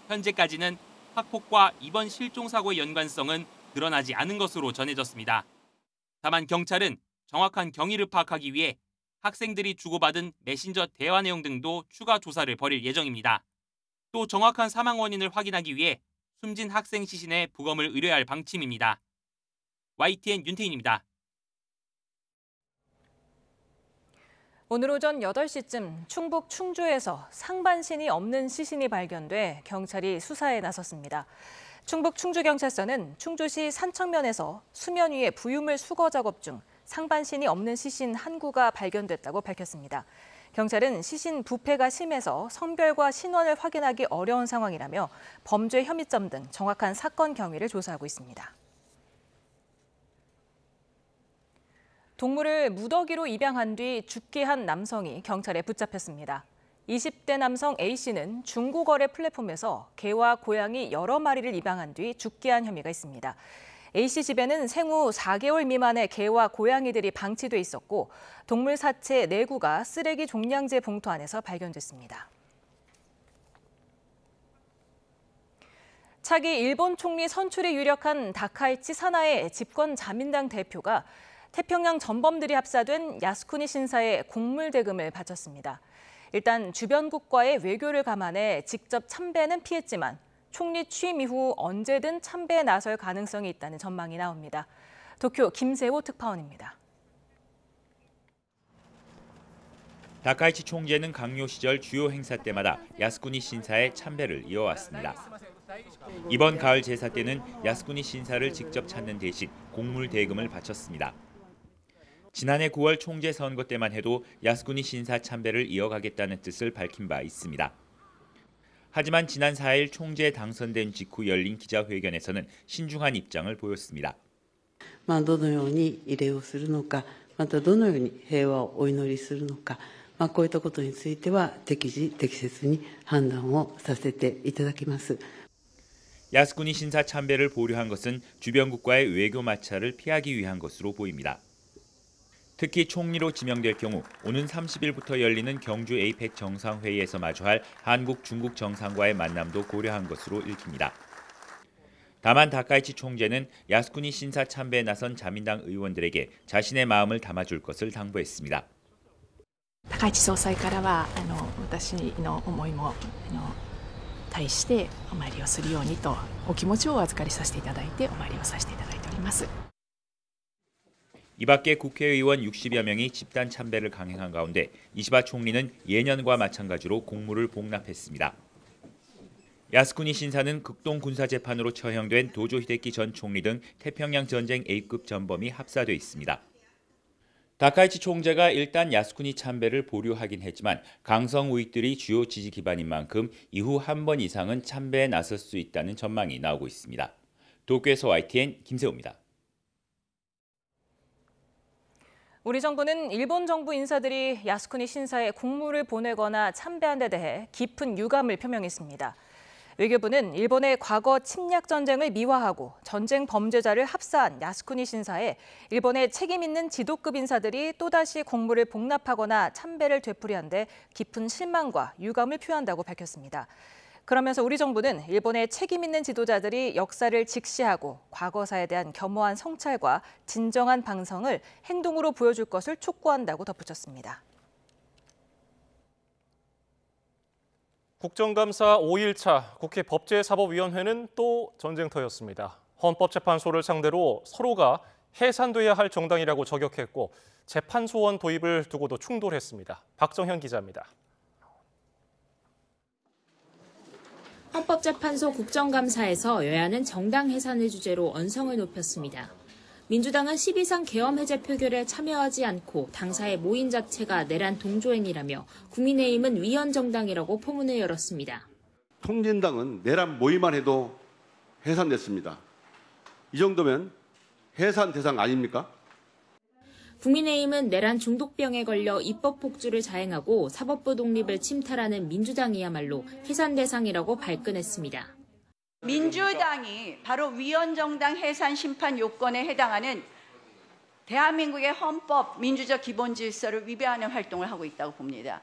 현재까지는 학폭과 이번 실종 사고의 연관성은 드러나지 않은 것으로 전해졌습니다. 다만 경찰은 정확한 경위를 파악하기 위해 학생들이 주고받은 메신저 대화 내용 등도 추가 조사를 벌일 예정입니다. 또 정확한 사망 원인을 확인하기 위해 숨진 학생 시신의 부검을 의뢰할 방침입니다. YTN 윤태인입니다. 오늘 오전 8시쯤 충북 충주에서 상반신이 없는 시신이 발견돼 경찰이 수사에 나섰습니다. 충북 충주경찰서는 충주시 산청면에서 수면 위에 부유물 수거 작업 중 상반신이 없는 시신 한 구가 발견됐다고 밝혔습니다. 경찰은 시신 부패가 심해서 성별과 신원을 확인하기 어려운 상황이라며 범죄 혐의점 등 정확한 사건 경위를 조사하고 있습니다. 동물을 무더기로 입양한 뒤 죽게 한 남성이 경찰에 붙잡혔습니다. 20대 남성 A씨는 중고거래 플랫폼에서 개와 고양이 여러 마리를 입양한 뒤 죽게 한 혐의가 있습니다. A씨 집에는 생후 4개월 미만의 개와 고양이들이 방치돼 있었고 동물 사체 4구가 쓰레기 종량제 봉투 안에서 발견됐습니다. 차기 일본 총리 선출이 유력한 다카이치 사나의 집권 자민당 대표가 태평양 전범들이 합사된 야스쿠니 신사에 곡물 대금을 바쳤습니다. 일단 주변국과의 외교를 감안해 직접 참배는 피했지만 총리 취임 이후 언제든 참배에 나설 가능성이 있다는 전망이 나옵니다. 도쿄 김세호 특파원입니다. 다카이치 총재는 강요 시절 주요 행사 때마다 야스쿠니 신사에 참배를 이어왔습니다. 이번 가을 제사 때는 야스쿠니 신사를 직접 찾는 대신 곡물 대금을 바쳤습니다. 지난해 9월 총재 선거 때만 해도 야스쿠니 신사 참배를 이어가겠다는 뜻을 밝힌 바 있습니다. 하지만 지난 4일 총재에 당선된 직후 열린 기자회견에서는 신중한 입장을 보였습니다. どのように慰霊をするのか、またどのように平和をお祈りするのか、こういったことについては適時適切に判断をさせていただきます。 야스쿠니 신사 참배를 보류한 것은 주변국과의 외교 마찰을 피하기 위한 것으로 보입니다. 특히 총리로 지명될 경우 오는 30일부터 열리는 경주 에이펙 정상회의에서 마주할 한국, 중국 정상과의 만남도 고려한 것으로 읽힙니다. 다만 다카이치 총재는 야스쿠니 신사 참배에 나선 자민당 의원들에게 자신의 마음을 담아줄 것을 당부했습니다. 高市総裁からは私の思いも対してお参りをするようにとお気持ちをお預かりさせていただいてお参りをさせていただいております。 이 밖에 국회의원 60여 명이 집단 참배를 강행한 가운데 이시바 총리는 예년과 마찬가지로 공물을 복납했습니다. 야스쿠니 신사는 극동 군사재판으로 처형된 도조 히데키 전 총리 등 태평양 전쟁 A급 전범이 합사돼 있습니다. 다카이치 총재가 일단 야스쿠니 참배를 보류하긴 했지만 강성 우익들이 주요 지지 기반인 만큼 이후 한 번 이상은 참배에 나설 수 있다는 전망이 나오고 있습니다. 도쿄에서 YTN 김세호입니다. 우리 정부는 일본 정부 인사들이 야스쿠니 신사에 공물을 보내거나 참배한 데 대해 깊은 유감을 표명했습니다. 외교부는 일본의 과거 침략 전쟁을 미화하고 전쟁 범죄자를 합사한 야스쿠니 신사에 일본의 책임 있는 지도급 인사들이 또다시 공물을 복납하거나 참배를 되풀이한 데 깊은 실망과 유감을 표한다고 밝혔습니다. 그러면서 우리 정부는 일본의 책임 있는 지도자들이 역사를 직시하고 과거사에 대한 겸허한 성찰과 진정한 반성을 행동으로 보여줄 것을 촉구한다고 덧붙였습니다. 국정감사 5일차 국회 법제사법위원회는 또 전쟁터였습니다. 헌법재판소를 상대로 서로가 해산돼야 할 정당이라고 저격했고 재판소원 도입을 두고도 충돌했습니다. 박정현 기자입니다. 헌법재판소 국정감사에서 여야는 정당 해산을 주제로 언성을 높였습니다. 민주당은 12상 계엄 해제 표결에 참여하지 않고 당사의 모임 자체가 내란 동조행위라며 국민의힘은 위헌정당이라고 포문을 열었습니다. 통진당은 내란 모임만 해도 해산됐습니다. 이 정도면 해산 대상 아닙니까? 국민의힘은 내란 중독병에 걸려 입법 폭주를 자행하고 사법부 독립을 침탈하는 민주당이야말로 해산 대상이라고 발끈했습니다. 민주당이 바로 위헌정당 해산 심판 요건에 해당하는 대한민국의 헌법, 민주적 기본 질서를 위배하는 활동을 하고 있다고 봅니다.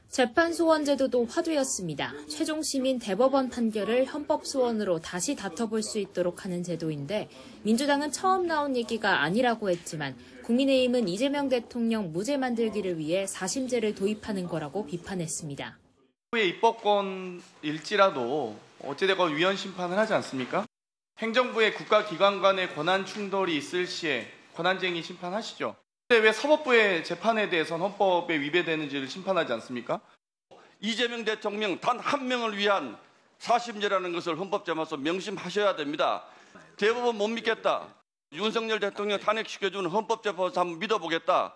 재판소원 제도도 화두였습니다. 최종 시민 대법원 판결을 헌법소원으로 다시 다퉈볼 수 있도록 하는 제도인데 민주당은 처음 나온 얘기가 아니라고 했지만 국민의힘은 이재명 대통령 무죄 만들기를 위해 사심제를 도입하는 거라고 비판했습니다. 의 입법권일지라도 어찌되건 위헌 심판을 하지 않습니까? 행정부의 국가기관 간의 권한 충돌이 있을 시에 권한쟁의 심판하시죠. 근데 왜 사법부의 재판에 대해서는 헌법에 위배되는지를 심판하지 않습니까? 이재명 대통령 단 한 명을 위한 사심제라는 것을 헌법재판소 명심하셔야 됩니다. 대법원 못 믿겠다. 윤석열 대통령 탄핵시켜주는 헌법재판소 한번 믿어보겠다.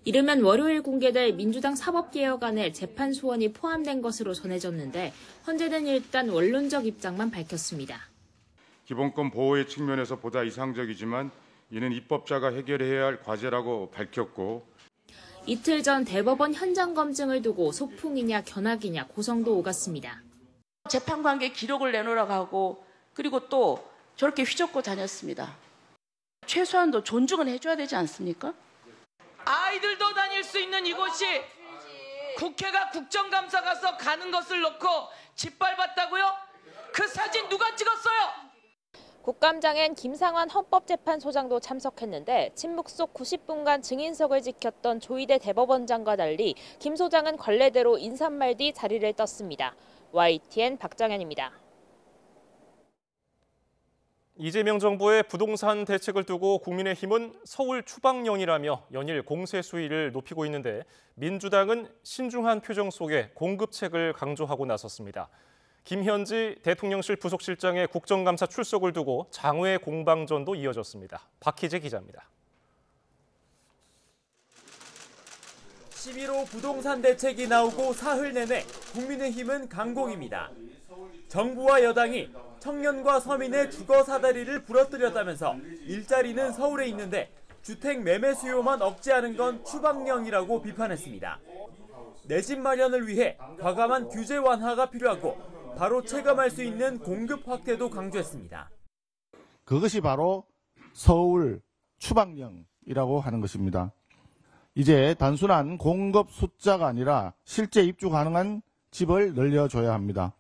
이르면 월요일 공개될 민주당 사법개혁안에 재판 소원이 포함된 것으로 전해졌는데 헌재는 일단 원론적 입장만 밝혔습니다. 기본권 보호의 측면에서 보다 이상적이지만 이는 입법자가 해결해야 할 과제라고 밝혔고 이틀 전 대법원 현장 검증을 두고 소풍이냐 견학이냐 고성도 오갔습니다. 재판관계 기록을 내놓으라고 하고 그리고 또 저렇게 휘젓고 다녔습니다. 최소한도 존중은 해줘야 되지 않습니까? 아이들도 다닐 수 있는 이곳이 국회가 국정감사 가서 가는 것을 놓고 짓밟았다고요? 그 사진 누가 찍었어요? 국감장엔 김상환 헌법재판소장도 참석했는데 침묵 속 90분간 증인석을 지켰던 조희대 대법원장과 달리 김 소장은 관례대로 인사말 뒤 자리를 떴습니다. YTN 박정현입니다. 이재명 정부의 부동산 대책을 두고 국민의힘은 서울 추방령이라며 연일 공세 수위를 높이고 있는데 민주당은 신중한 표정 속에 공급책을 강조하고 나섰습니다. 김현지 대통령실 부속실장의 국정감사 출석을 두고 장외 공방전도 이어졌습니다. 박희재 기자입니다. 11호 부동산 대책이 나오고 사흘 내내 국민의힘은 강공입니다. 정부와 여당이 청년과 서민의 주거 사다리를 부러뜨렸다면서 일자리는 서울에 있는데 주택 매매 수요만 억제하는 건 추방령이라고 비판했습니다. 내 집 마련을 위해 과감한 규제 완화가 필요하고 바로 체감할 수 있는 공급 확대도 강조했습니다. 그것이 바로 서울 추방령이라고 하는 것입니다. 이제 단순한 공급 숫자가 아니라 실제 입주 가능한 집을 늘려줘야 합니다.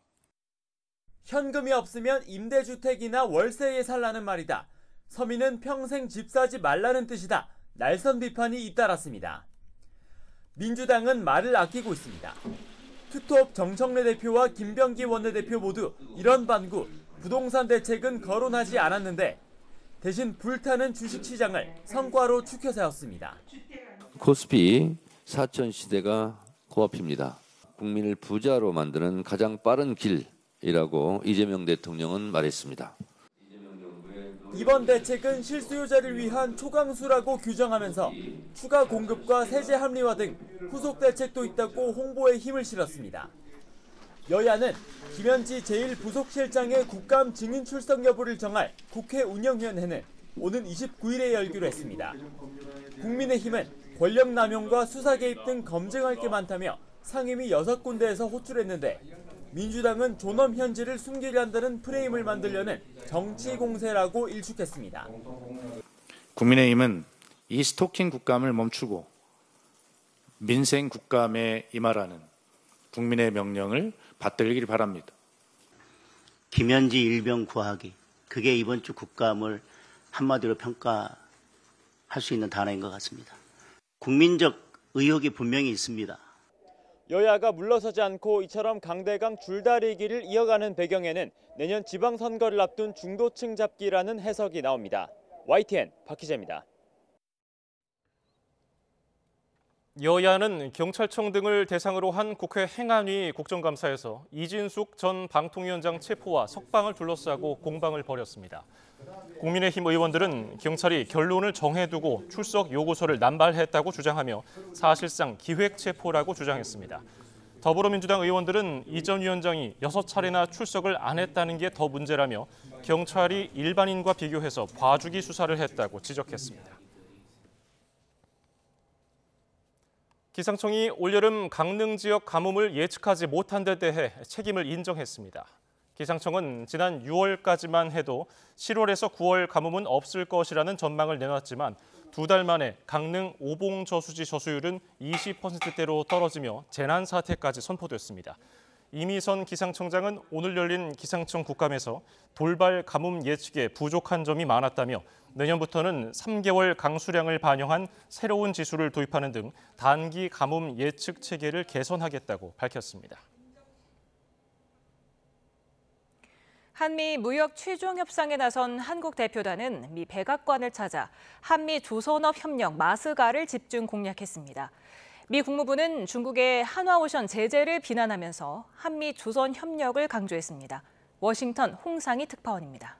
현금이 없으면 임대주택이나 월세에 살라는 말이다. 서민은 평생 집 사지 말라는 뜻이다. 날선 비판이 잇따랐습니다. 민주당은 말을 아끼고 있습니다. 투톱 정청래 대표와 김병기 원내대표 모두 이런 반구, 부동산 대책은 거론하지 않았는데 대신 불타는 주식시장을 성과로 추켜 세웠습니다. 코스피 4천 시대가 코앞입니다. 국민을 부자로 만드는 가장 빠른 길이라고 이재명 대통령은 말했습니다. 이번 대책은 실수요자를 위한 초강수라고 규정하면서 추가 공급과 세제 합리화 등 후속 대책도 있다고 홍보에 힘을 실었습니다. 여야는 김현지 제1부속실장의 국감 증인 출석 여부를 정할 국회 운영위원회는 오는 29일에 열기로 했습니다. 국민의힘은 권력 남용과 수사 개입 등 검증할 게 많다며 상임위 6군데에서 호출했는데 민주당은 존엄 현지를 숨기려 한다는 프레임을 만들려는 정치 공세라고 일축했습니다. 국민의힘은 이 스토킹 국감을 멈추고 민생 국감에 임하라는 국민의 명령을 받들기를 바랍니다. 김현지 일병 구하기, 그게 이번 주 국감을 한마디로 평가할 수 있는 단어인 것 같습니다. 국민적 의혹이 분명히 있습니다. 여야가 물러서지 않고 이처럼 강대강 줄다리기를 이어가는 배경에는 내년 지방선거를 앞둔 중도층 잡기라는 해석이 나옵니다. YTN 박희재입니다. 여야는 경찰청 등을 대상으로 한 국회 행안위 국정감사에서 이진숙 전 방통위원장 체포와 석방을 둘러싸고 공방을 벌였습니다. 국민의힘 의원들은 경찰이 결론을 정해두고 출석 요구서를 남발했다고 주장하며 사실상 기획 체포라고 주장했습니다. 더불어민주당 의원들은 이 전 위원장이 6차례나 출석을 안 했다는 게 더 문제라며 경찰이 일반인과 비교해서 봐주기 수사를 했다고 지적했습니다. 기상청이 올여름 강릉 지역 가뭄을 예측하지 못한 데 대해 책임을 인정했습니다. 기상청은 지난 6월까지만 해도 7월에서 9월 가뭄은 없을 것이라는 전망을 내놨지만 2달 만에 강릉 오봉저수지 저수율은 20%대로 떨어지며 재난 사태까지 선포됐습니다. 이미선 기상청장은 오늘 열린 기상청 국감에서 돌발 가뭄 예측에 부족한 점이 많았다며 내년부터는 3개월 강수량을 반영한 새로운 지수를 도입하는 등 단기 가뭄 예측 체계를 개선하겠다고 밝혔습니다. 한미 무역 최종 협상에 나선 한국 대표단은 미 백악관을 찾아 한미 조선업 협력 마스가를 집중 공략했습니다. 미 국무부는 중국의 한화오션 제재를 비난하면서 한미 조선 협력을 강조했습니다. 워싱턴 홍상희 특파원입니다.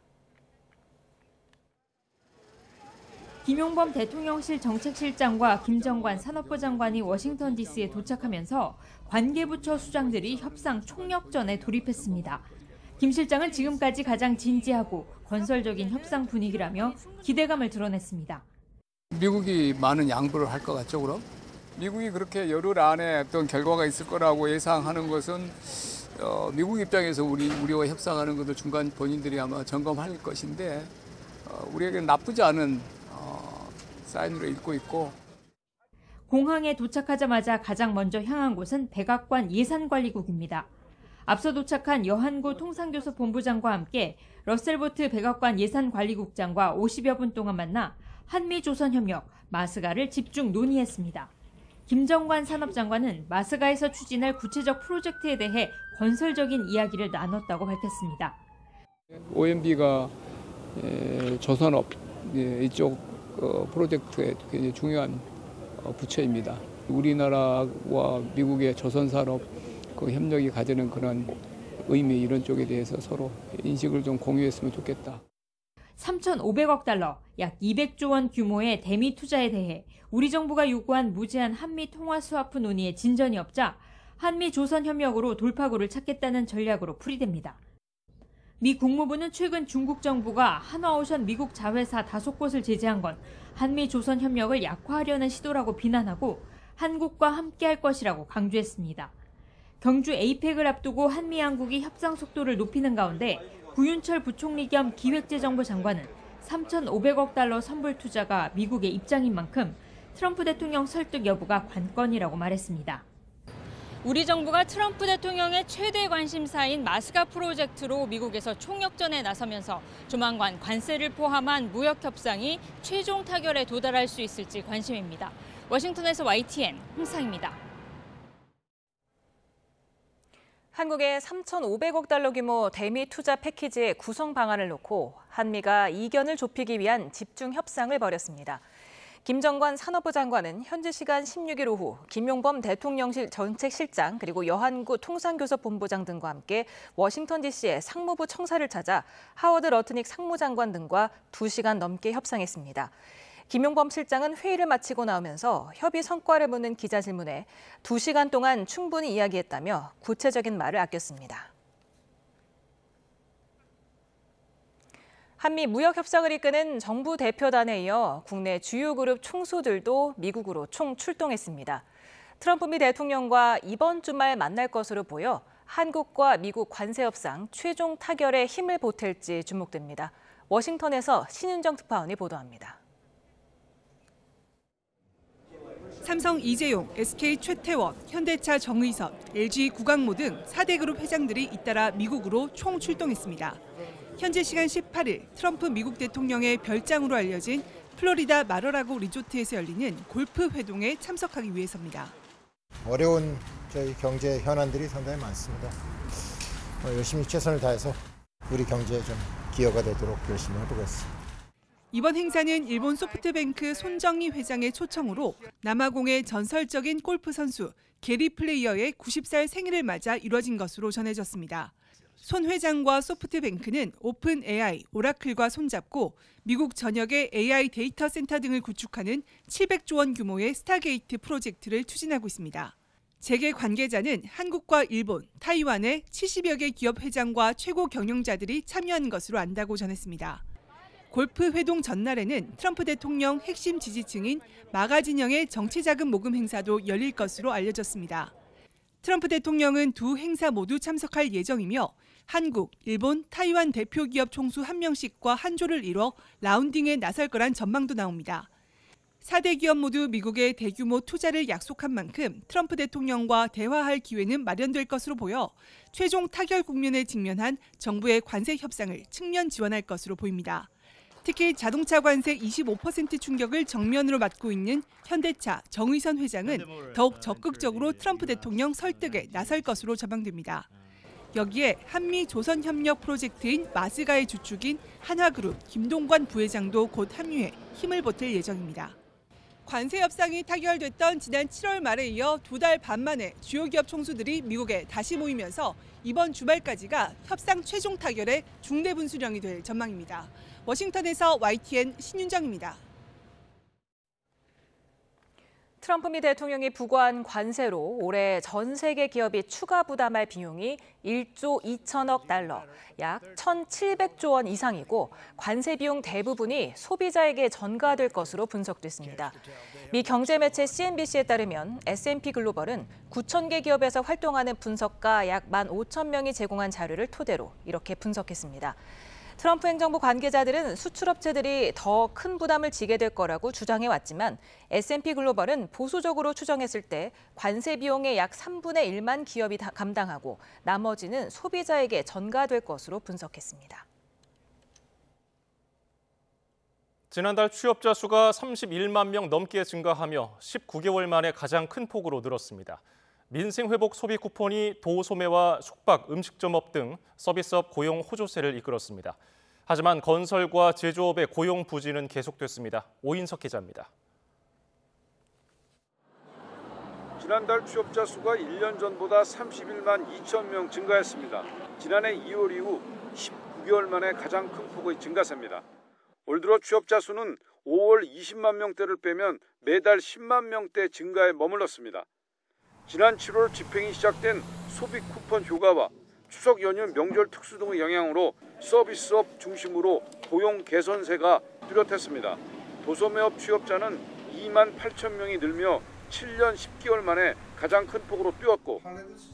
김용범 대통령실 정책실장과 김정관 산업부 장관이 워싱턴 DC에 도착하면서 관계부처 수장들이 협상 총력전에 돌입했습니다. 김 실장은 지금까지 가장 진지하고 건설적인 협상 분위기라며 기대감을 드러냈습니다. 미국이 많은 양보를 할 것 같죠, 그럼? 미국이 그렇게 열흘 안에 어떤 결과가 있을 거라고 예상하는 것은 미국 입장에서 우리와 협상하는 것을 중간 본인들이 아마 점검할 것인데 우리에게는 나쁘지 않은 사인으로 읽고 있고. 공항에 도착하자마자 가장 먼저 향한 곳은 백악관 예산관리국입니다. 앞서 도착한 여한구 통상교섭본부장과 함께 러셀보트 백악관 예산관리국장과 50여 분 동안 만나 한미조선협력, 마스가를 집중 논의했습니다. 김정관 산업장관은 마스가에서 추진할 구체적 프로젝트에 대해 건설적인 이야기를 나눴다고 밝혔습니다. OMB가 조선업 이쪽 프로젝트의 굉장히 중요한 부처입니다. 우리나라와 미국의 조선산업 그 협력이 가지는 그런 의미 이런 쪽에 대해서 서로 인식을 좀 공유했으면 좋겠다. 3,500억 달러, 약 200조 원 규모의 대미 투자에 대해 우리 정부가 요구한 무제한 한미 통화 스와프 논의에 진전이 없자 한미 조선 협력으로 돌파구를 찾겠다는 전략으로 풀이됩니다. 미 국무부는 최근 중국 정부가 한화오션 미국 자회사 5곳을 제재한 건 한미 조선 협력을 약화하려는 시도라고 비난하고 한국과 함께할 것이라고 강조했습니다. 경주 에이펙을 앞두고 한미 양국이 협상 속도를 높이는 가운데 구윤철 부총리 겸 기획재정부 장관은 3,500억 달러 선불 투자가 미국의 입장인 만큼 트럼프 대통령 설득 여부가 관건이라고 말했습니다. 우리 정부가 트럼프 대통령의 최대 관심사인 마스가 프로젝트로 미국에서 총력전에 나서면서 조만간 관세를 포함한 무역 협상이 최종 타결에 도달할 수 있을지 관심입니다. 워싱턴에서 YTN 홍상입니다. 한국의 3,500억 달러 규모 대미 투자 패키지의 구성 방안을 놓고 한미가 이견을 좁히기 위한 집중 협상을 벌였습니다. 김정관 산업부 장관은 현지 시간 16일 오후 김용범 대통령실 정책실장 그리고 여한구 통상교섭본부장 등과 함께 워싱턴 DC의 상무부 청사를 찾아 하워드 러트닉 상무장관 등과 2시간 넘게 협상했습니다. 김용범 실장은 회의를 마치고 나오면서 협의 성과를 묻는 기자 질문에 2시간 동안 충분히 이야기했다며 구체적인 말을 아꼈습니다. 한미 무역 협상을 이끄는 정부 대표단에 이어 국내 주요 그룹 총수들도 미국으로 총 출동했습니다. 트럼프 미 대통령과 이번 주말 만날 것으로 보여 한국과 미국 관세 협상 최종 타결에 힘을 보탤지 주목됩니다. 워싱턴에서 신윤정 특파원이 보도합니다. 삼성 이재용, SK 최태원, 현대차 정의선, LG 구강모 등 4대 그룹 회장들이 잇따라 미국으로 총 출동했습니다. 현재 시간 18일 트럼프 미국 대통령의 별장으로 알려진 플로리다 마러라고 리조트에서 열리는 골프 회동에 참석하기 위해서입니다. 어려운 저희 경제 현안들이 상당히 많습니다. 열심히 최선을 다해서 우리 경제에 좀 기여가 되도록 열심히 해보겠습니다. 이번 행사는 일본 소프트뱅크 손정희 회장의 초청으로 남아공의 전설적인 골프 선수 게리 플레이어의 90살 생일을 맞아 이뤄진 것으로 전해졌습니다. 손 회장과 소프트뱅크는 오픈 AI, 오라클과 손잡고 미국 전역의 AI 데이터 센터 등을 구축하는 700조 원 규모의 스타게이트 프로젝트를 추진하고 있습니다. 재계 관계자는 한국과 일본, 타이완의 70여 개 기업 회장과 최고 경영자들이 참여한 것으로 안다고 전했습니다. 골프 회동 전날에는 트럼프 대통령 핵심 지지층인 마가 진영의 정치자금 모금 행사도 열릴 것으로 알려졌습니다. 트럼프 대통령은 두 행사 모두 참석할 예정이며 한국, 일본, 타이완 대표 기업 총수 1명씩과 한조를 이뤄 라운딩에 나설 거란 전망도 나옵니다. 4대 기업 모두 미국의 대규모 투자를 약속한 만큼 트럼프 대통령과 대화할 기회는 마련될 것으로 보여 최종 타결 국면에 직면한 정부의 관세 협상을 측면 지원할 것으로 보입니다. 특히 자동차 관세 25% 충격을 정면으로 맞고 있는 현대차 정의선 회장은 더욱 적극적으로 트럼프 대통령 설득에 나설 것으로 전망됩니다. 여기에 한미 조선협력 프로젝트인 마스가의 주축인 한화그룹 김동관 부회장도 곧 합류해 힘을 보탤 예정입니다. 관세 협상이 타결됐던 지난 7월 말에 이어 2달 반 만에 주요 기업 총수들이 미국에 다시 모이면서 이번 주말까지가 협상 최종 타결의 중대 분수령이 될 전망입니다. 워싱턴에서 YTN 신윤정입니다. 트럼프 미 대통령이 부과한 관세로 올해 전 세계 기업이 추가 부담할 비용이 1조 2천억 달러, 약 1,700조 원 이상이고 관세 비용 대부분이 소비자에게 전가될 것으로 분석됐습니다. 미 경제 매체 CNBC에 따르면 S&P 글로벌은 9,000개 기업에서 활동하는 분석가 약 15,000명이 제공한 자료를 토대로 이렇게 분석했습니다. 트럼프 행정부 관계자들은 수출업체들이 더 큰 부담을 지게 될 거라고 주장해왔지만 S&P 글로벌은 보수적으로 추정했을 때 관세 비용의 약 3분의 1만 기업이 감당하고 나머지는 소비자에게 전가될 것으로 분석했습니다. 지난달 취업자 수가 31만 명 넘게 증가하며 19개월 만에 가장 큰 폭으로 늘었습니다. 민생회복 소비 쿠폰이 도소매와 숙박, 음식점업 등 서비스업 고용 호조세를 이끌었습니다. 하지만 건설과 제조업의 고용 부진은 계속됐습니다. 오인석 기자입니다. 지난달 취업자 수가 1년 전보다 31만 2천 명 증가했습니다. 지난해 2월 이후 19개월 만에 가장 큰 폭의 증가세입니다. 올 들어 취업자 수는 5월 20만 명대를 빼면 매달 10만 명대 증가에 머물렀습니다. 지난 7월 집행이 시작된 소비 쿠폰 효과와 추석 연휴 명절 특수 등의 영향으로 서비스업 중심으로 고용 개선세가 뚜렷했습니다. 도소매업 취업자는 2만 8천 명이 늘며 7년 10개월 만에 가장 큰 폭으로 뛰었고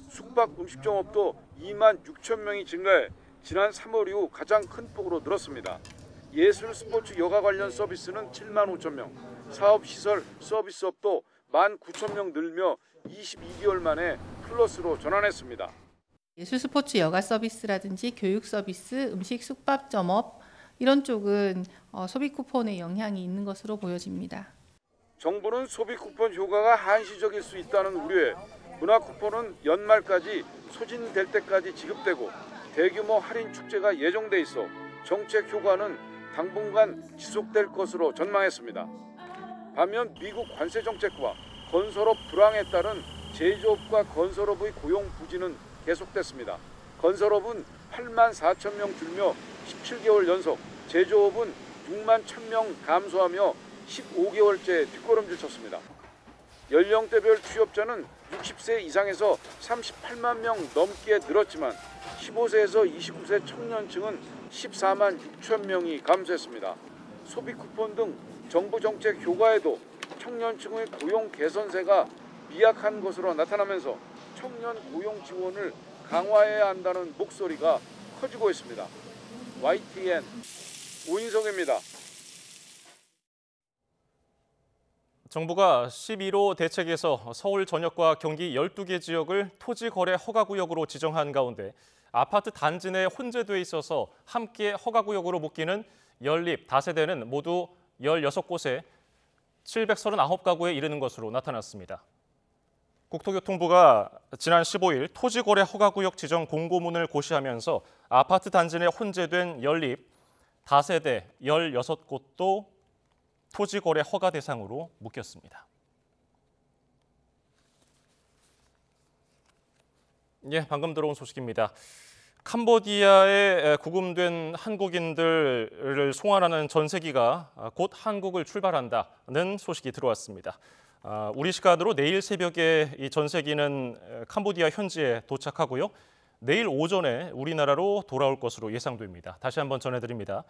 숙박 음식점업도 2만 6천 명이 증가해 지난 3월 이후 가장 큰 폭으로 늘었습니다. 예술 스포츠 여가 관련 서비스는 7만 5천 명, 사업시설 서비스업도 1만 9천 명 늘며 22개월 만에 플러스로 전환했습니다. 예술 스포츠 여가 서비스라든지 교육 서비스, 음식 숙박점업 이런 쪽은 소비 쿠폰의 영향이 있는 것으로 보여집니다. 정부는 소비 쿠폰 효과가 한시적일 수 있다는 우려에 문화 쿠폰은 연말까지 소진될 때까지 지급되고 대규모 할인 축제가 예정돼 있어 정책 효과는 당분간 지속될 것으로 전망했습니다. 반면 미국 관세 정책과 건설업 불황에 따른 제조업과 건설업의 고용 부진은 계속됐습니다. 건설업은 8만 4천 명 줄며 17개월 연속, 제조업은 6만 1천 명 감소하며 15개월째 뒷걸음질 쳤습니다. 연령대별 취업자는 60세 이상에서 38만 명 넘게 늘었지만 15세에서 29세 청년층은 14만 6천 명이 감소했습니다. 소비 쿠폰 등 정부 정책 효과에도 청년층의 고용 개선세가 미약한 것으로 나타나면서 청년 고용 지원을 강화해야 한다는 목소리가 커지고 있습니다. YTN 우인성입니다. 정부가 11호 대책에서 서울 전역과 경기 12개 지역을 토지거래 허가구역으로 지정한 가운데 아파트 단지 내 혼재돼 있어서 함께 허가구역으로 묶이는 연립, 다세대는 모두 16곳에 739가구에 이르는 것으로 나타났습니다. 국토교통부가 지난 15일 토지거래 허가구역 지정 공고문을 고시하면서 아파트 단지 내 혼재된 연립, 다세대 16곳도 토지거래 허가 대상으로 묶였습니다. 예, 방금 들어온 소식입니다. 캄보디아에 구금된 한국인들을 송환하는 전세기가 곧 한국을 출발한다는 소식이 들어왔습니다. 우리 시간으로 내일 새벽에 이 전세기는 캄보디아 현지에 도착하고요. 내일 오전에 우리나라로 돌아올 것으로 예상됩니다. 다시 한번 전해드립니다.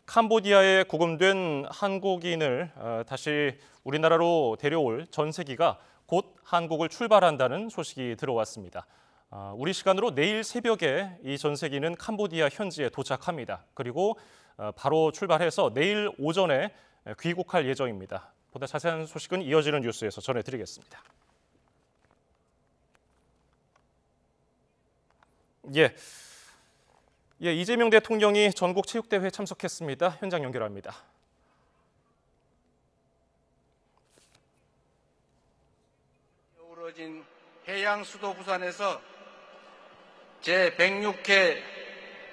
캄보디아에 구금된 한국인을 다시 우리나라로 데려올 전세기가 곧 한국을 출발한다는 소식이 들어왔습니다. 우리 시간으로 내일 새벽에 이 전세기는 캄보디아 현지에 도착합니다. 그리고 바로 출발해서 내일 오전에 귀국할 예정입니다. 보다 자세한 소식은 이어지는 뉴스에서 전해드리겠습니다. 이재명 대통령이 전국체육대회에 참석했습니다. 현장 연결합니다. 어우러진 해양 수도 부산에서 제106회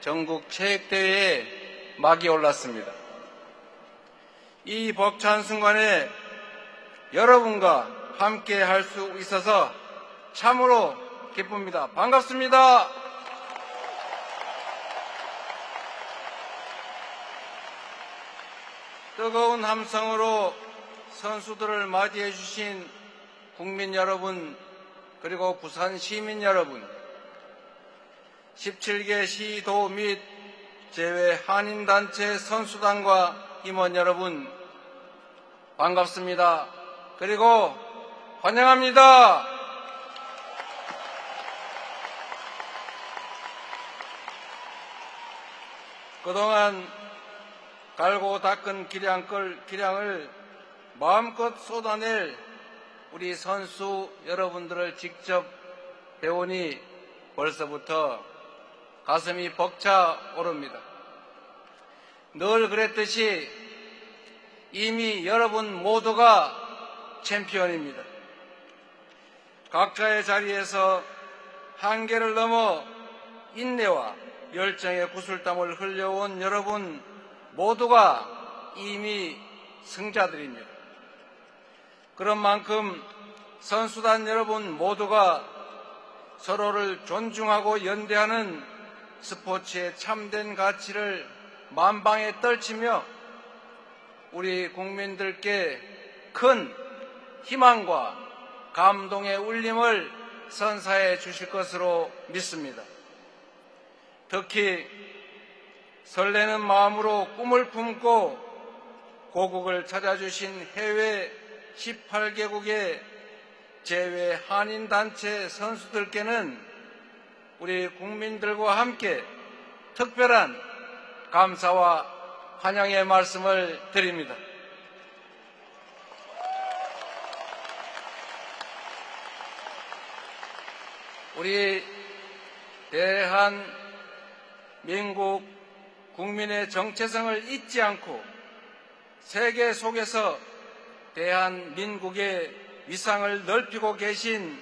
전국체육대회에 막이 올랐습니다. 이 벅찬 순간에 여러분과 함께 할 수 있어서 참으로 기쁩니다. 반갑습니다. 뜨거운 함성으로 선수들을 맞이해 주신 국민 여러분, 그리고 부산 시민 여러분, 17개 시도 및 제외 한인단체 선수단과 임원 여러분, 반갑습니다. 그리고 환영합니다. 그동안 갈고 닦은 기량을 마음껏 쏟아낼 우리 선수 여러분들을 직접 배우니 벌써부터 가슴이 벅차 오릅니다. 늘 그랬듯이 이미 여러분 모두가 챔피언입니다. 각자의 자리에서 한계를 넘어 인내와 열정의 구슬땀을 흘려온 여러분 모두가 이미 승자들입니다. 그런 만큼 선수단 여러분 모두가 서로를 존중하고 연대하는 스포츠의 참된 가치를 만방에 떨치며 우리 국민들께 큰 희망과 감동의 울림을 선사해 주실 것으로 믿습니다. 특히 설레는 마음으로 꿈을 품고 고국을 찾아주신 해외 18개국의 제외 한인단체 선수들께는 우리 국민들과 함께 특별한 감사와 환영의 말씀을 드립니다. 우리 대한민국 국민의 정체성을 잊지 않고 세계 속에서 대한민국의 위상을 넓히고 계신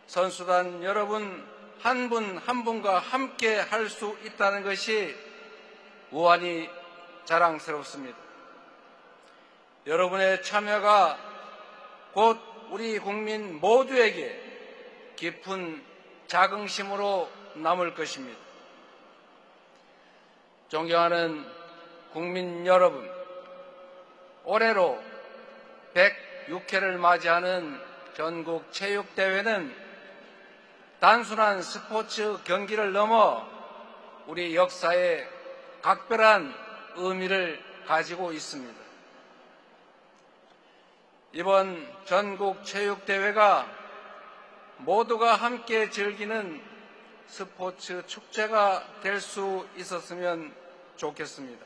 선수단 여러분 한 분 한 분과 함께 할 수 있다는 것이 무한히 자랑스럽습니다. 여러분의 참여가 곧 우리 국민 모두에게 깊은 자긍심으로 남을 것입니다. 존경하는 국민 여러분, 올해로 106회를 맞이하는 전국체육대회는 단순한 스포츠 경기를 넘어 우리 역사에 각별한 의미를 가지고 있습니다. 이번 전국체육대회가 모두가 함께 즐기는 스포츠 축제가 될 수 있었으면 좋겠습니다.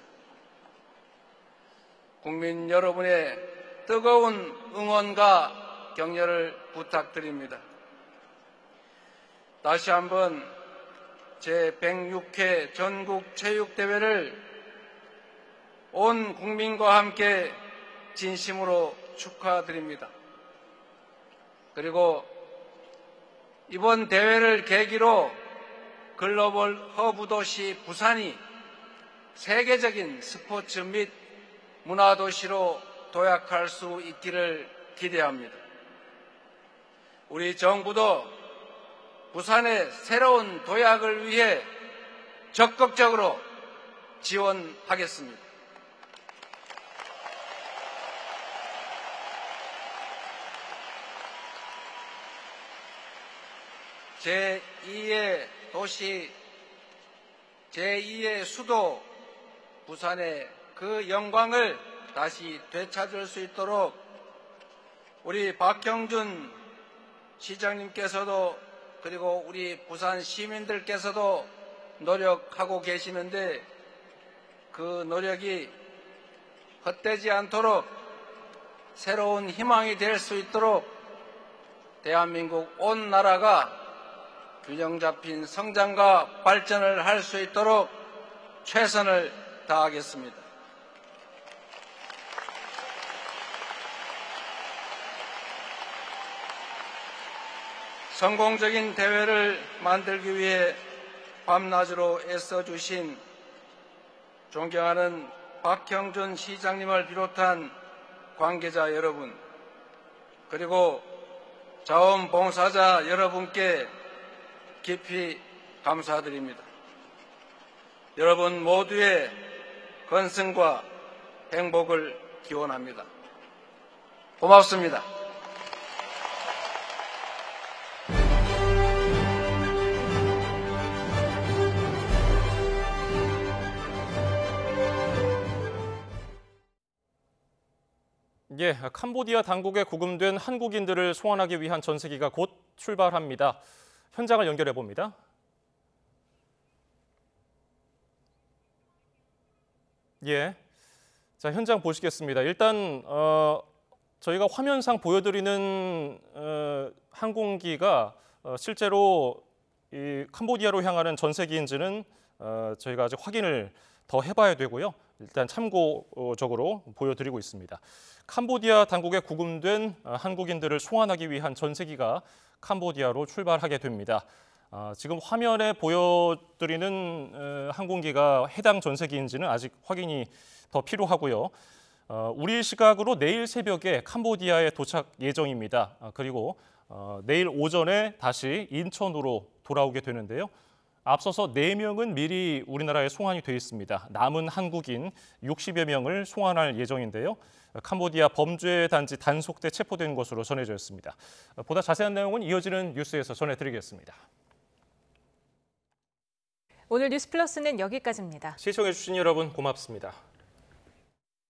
국민 여러분의 뜨거운 응원과 격려를 부탁드립니다. 다시 한번 제106회 전국체육대회를 온 국민과 함께 진심으로 축하드립니다. 그리고 이번 대회를 계기로 글로벌 허브 도시 부산이 세계적인 스포츠 및 문화도시로 도약할 수 있기를 기대합니다. 우리 정부도 부산의 새로운 도약을 위해 적극적으로 지원하겠습니다. 제2의 도시, 제2의 수도 부산의 그 영광을 다시 되찾을 수 있도록 우리 박형준 시장님께서도 그리고 우리 부산 시민들께서도 노력하고 계시는데 그 노력이 헛되지 않도록 새로운 희망이 될 수 있도록 대한민국 온 나라가 균형 잡힌 성장과 발전을 할 수 있도록 최선을 다하겠습니다. 성공적인 대회를 만들기 위해 밤낮으로 애써주신 존경하는 박형준 시장님을 비롯한 관계자 여러분, 그리고 자원봉사자 여러분께 깊이 감사드립니다. 여러분 모두의 건승과 행복을 기원합니다. 고맙습니다. 예, 캄보디아 당국에 구금된 한국인들을 송환하기 위한 전세기가 곧 출발합니다. 현장을 연결해 봅니다. 예, 자 현장 보시겠습니다. 일단 저희가 화면상 보여드리는 항공기가 실제로 이 캄보디아로 향하는 전세기인지는 저희가 아직 확인을 더 해봐야 되고요. 일단 참고적으로 보여드리고 있습니다. 캄보디아 당국에 구금된 한국인들을 송환하기 위한 전세기가 캄보디아로 출발하게 됩니다. 지금 화면에 보여드리는 항공기가 해당 전세기인지는 아직 확인이 더 필요하고요. 우리 시각으로 내일 새벽에 캄보디아에 도착 예정입니다. 그리고 내일 오전에 다시 인천으로 돌아오게 되는데요. 앞서서 4명은 미리 우리나라에 송환이 돼 있습니다. 남은 한국인 60여 명을 송환할 예정인데요. 캄보디아 범죄단지 단속대 체포된 것으로 전해져 있습니다. 보다 자세한 내용은 이어지는 뉴스에서 전해드리겠습니다. 오늘 뉴스 플러스는 여기까지입니다. 시청해주신 여러분 고맙습니다.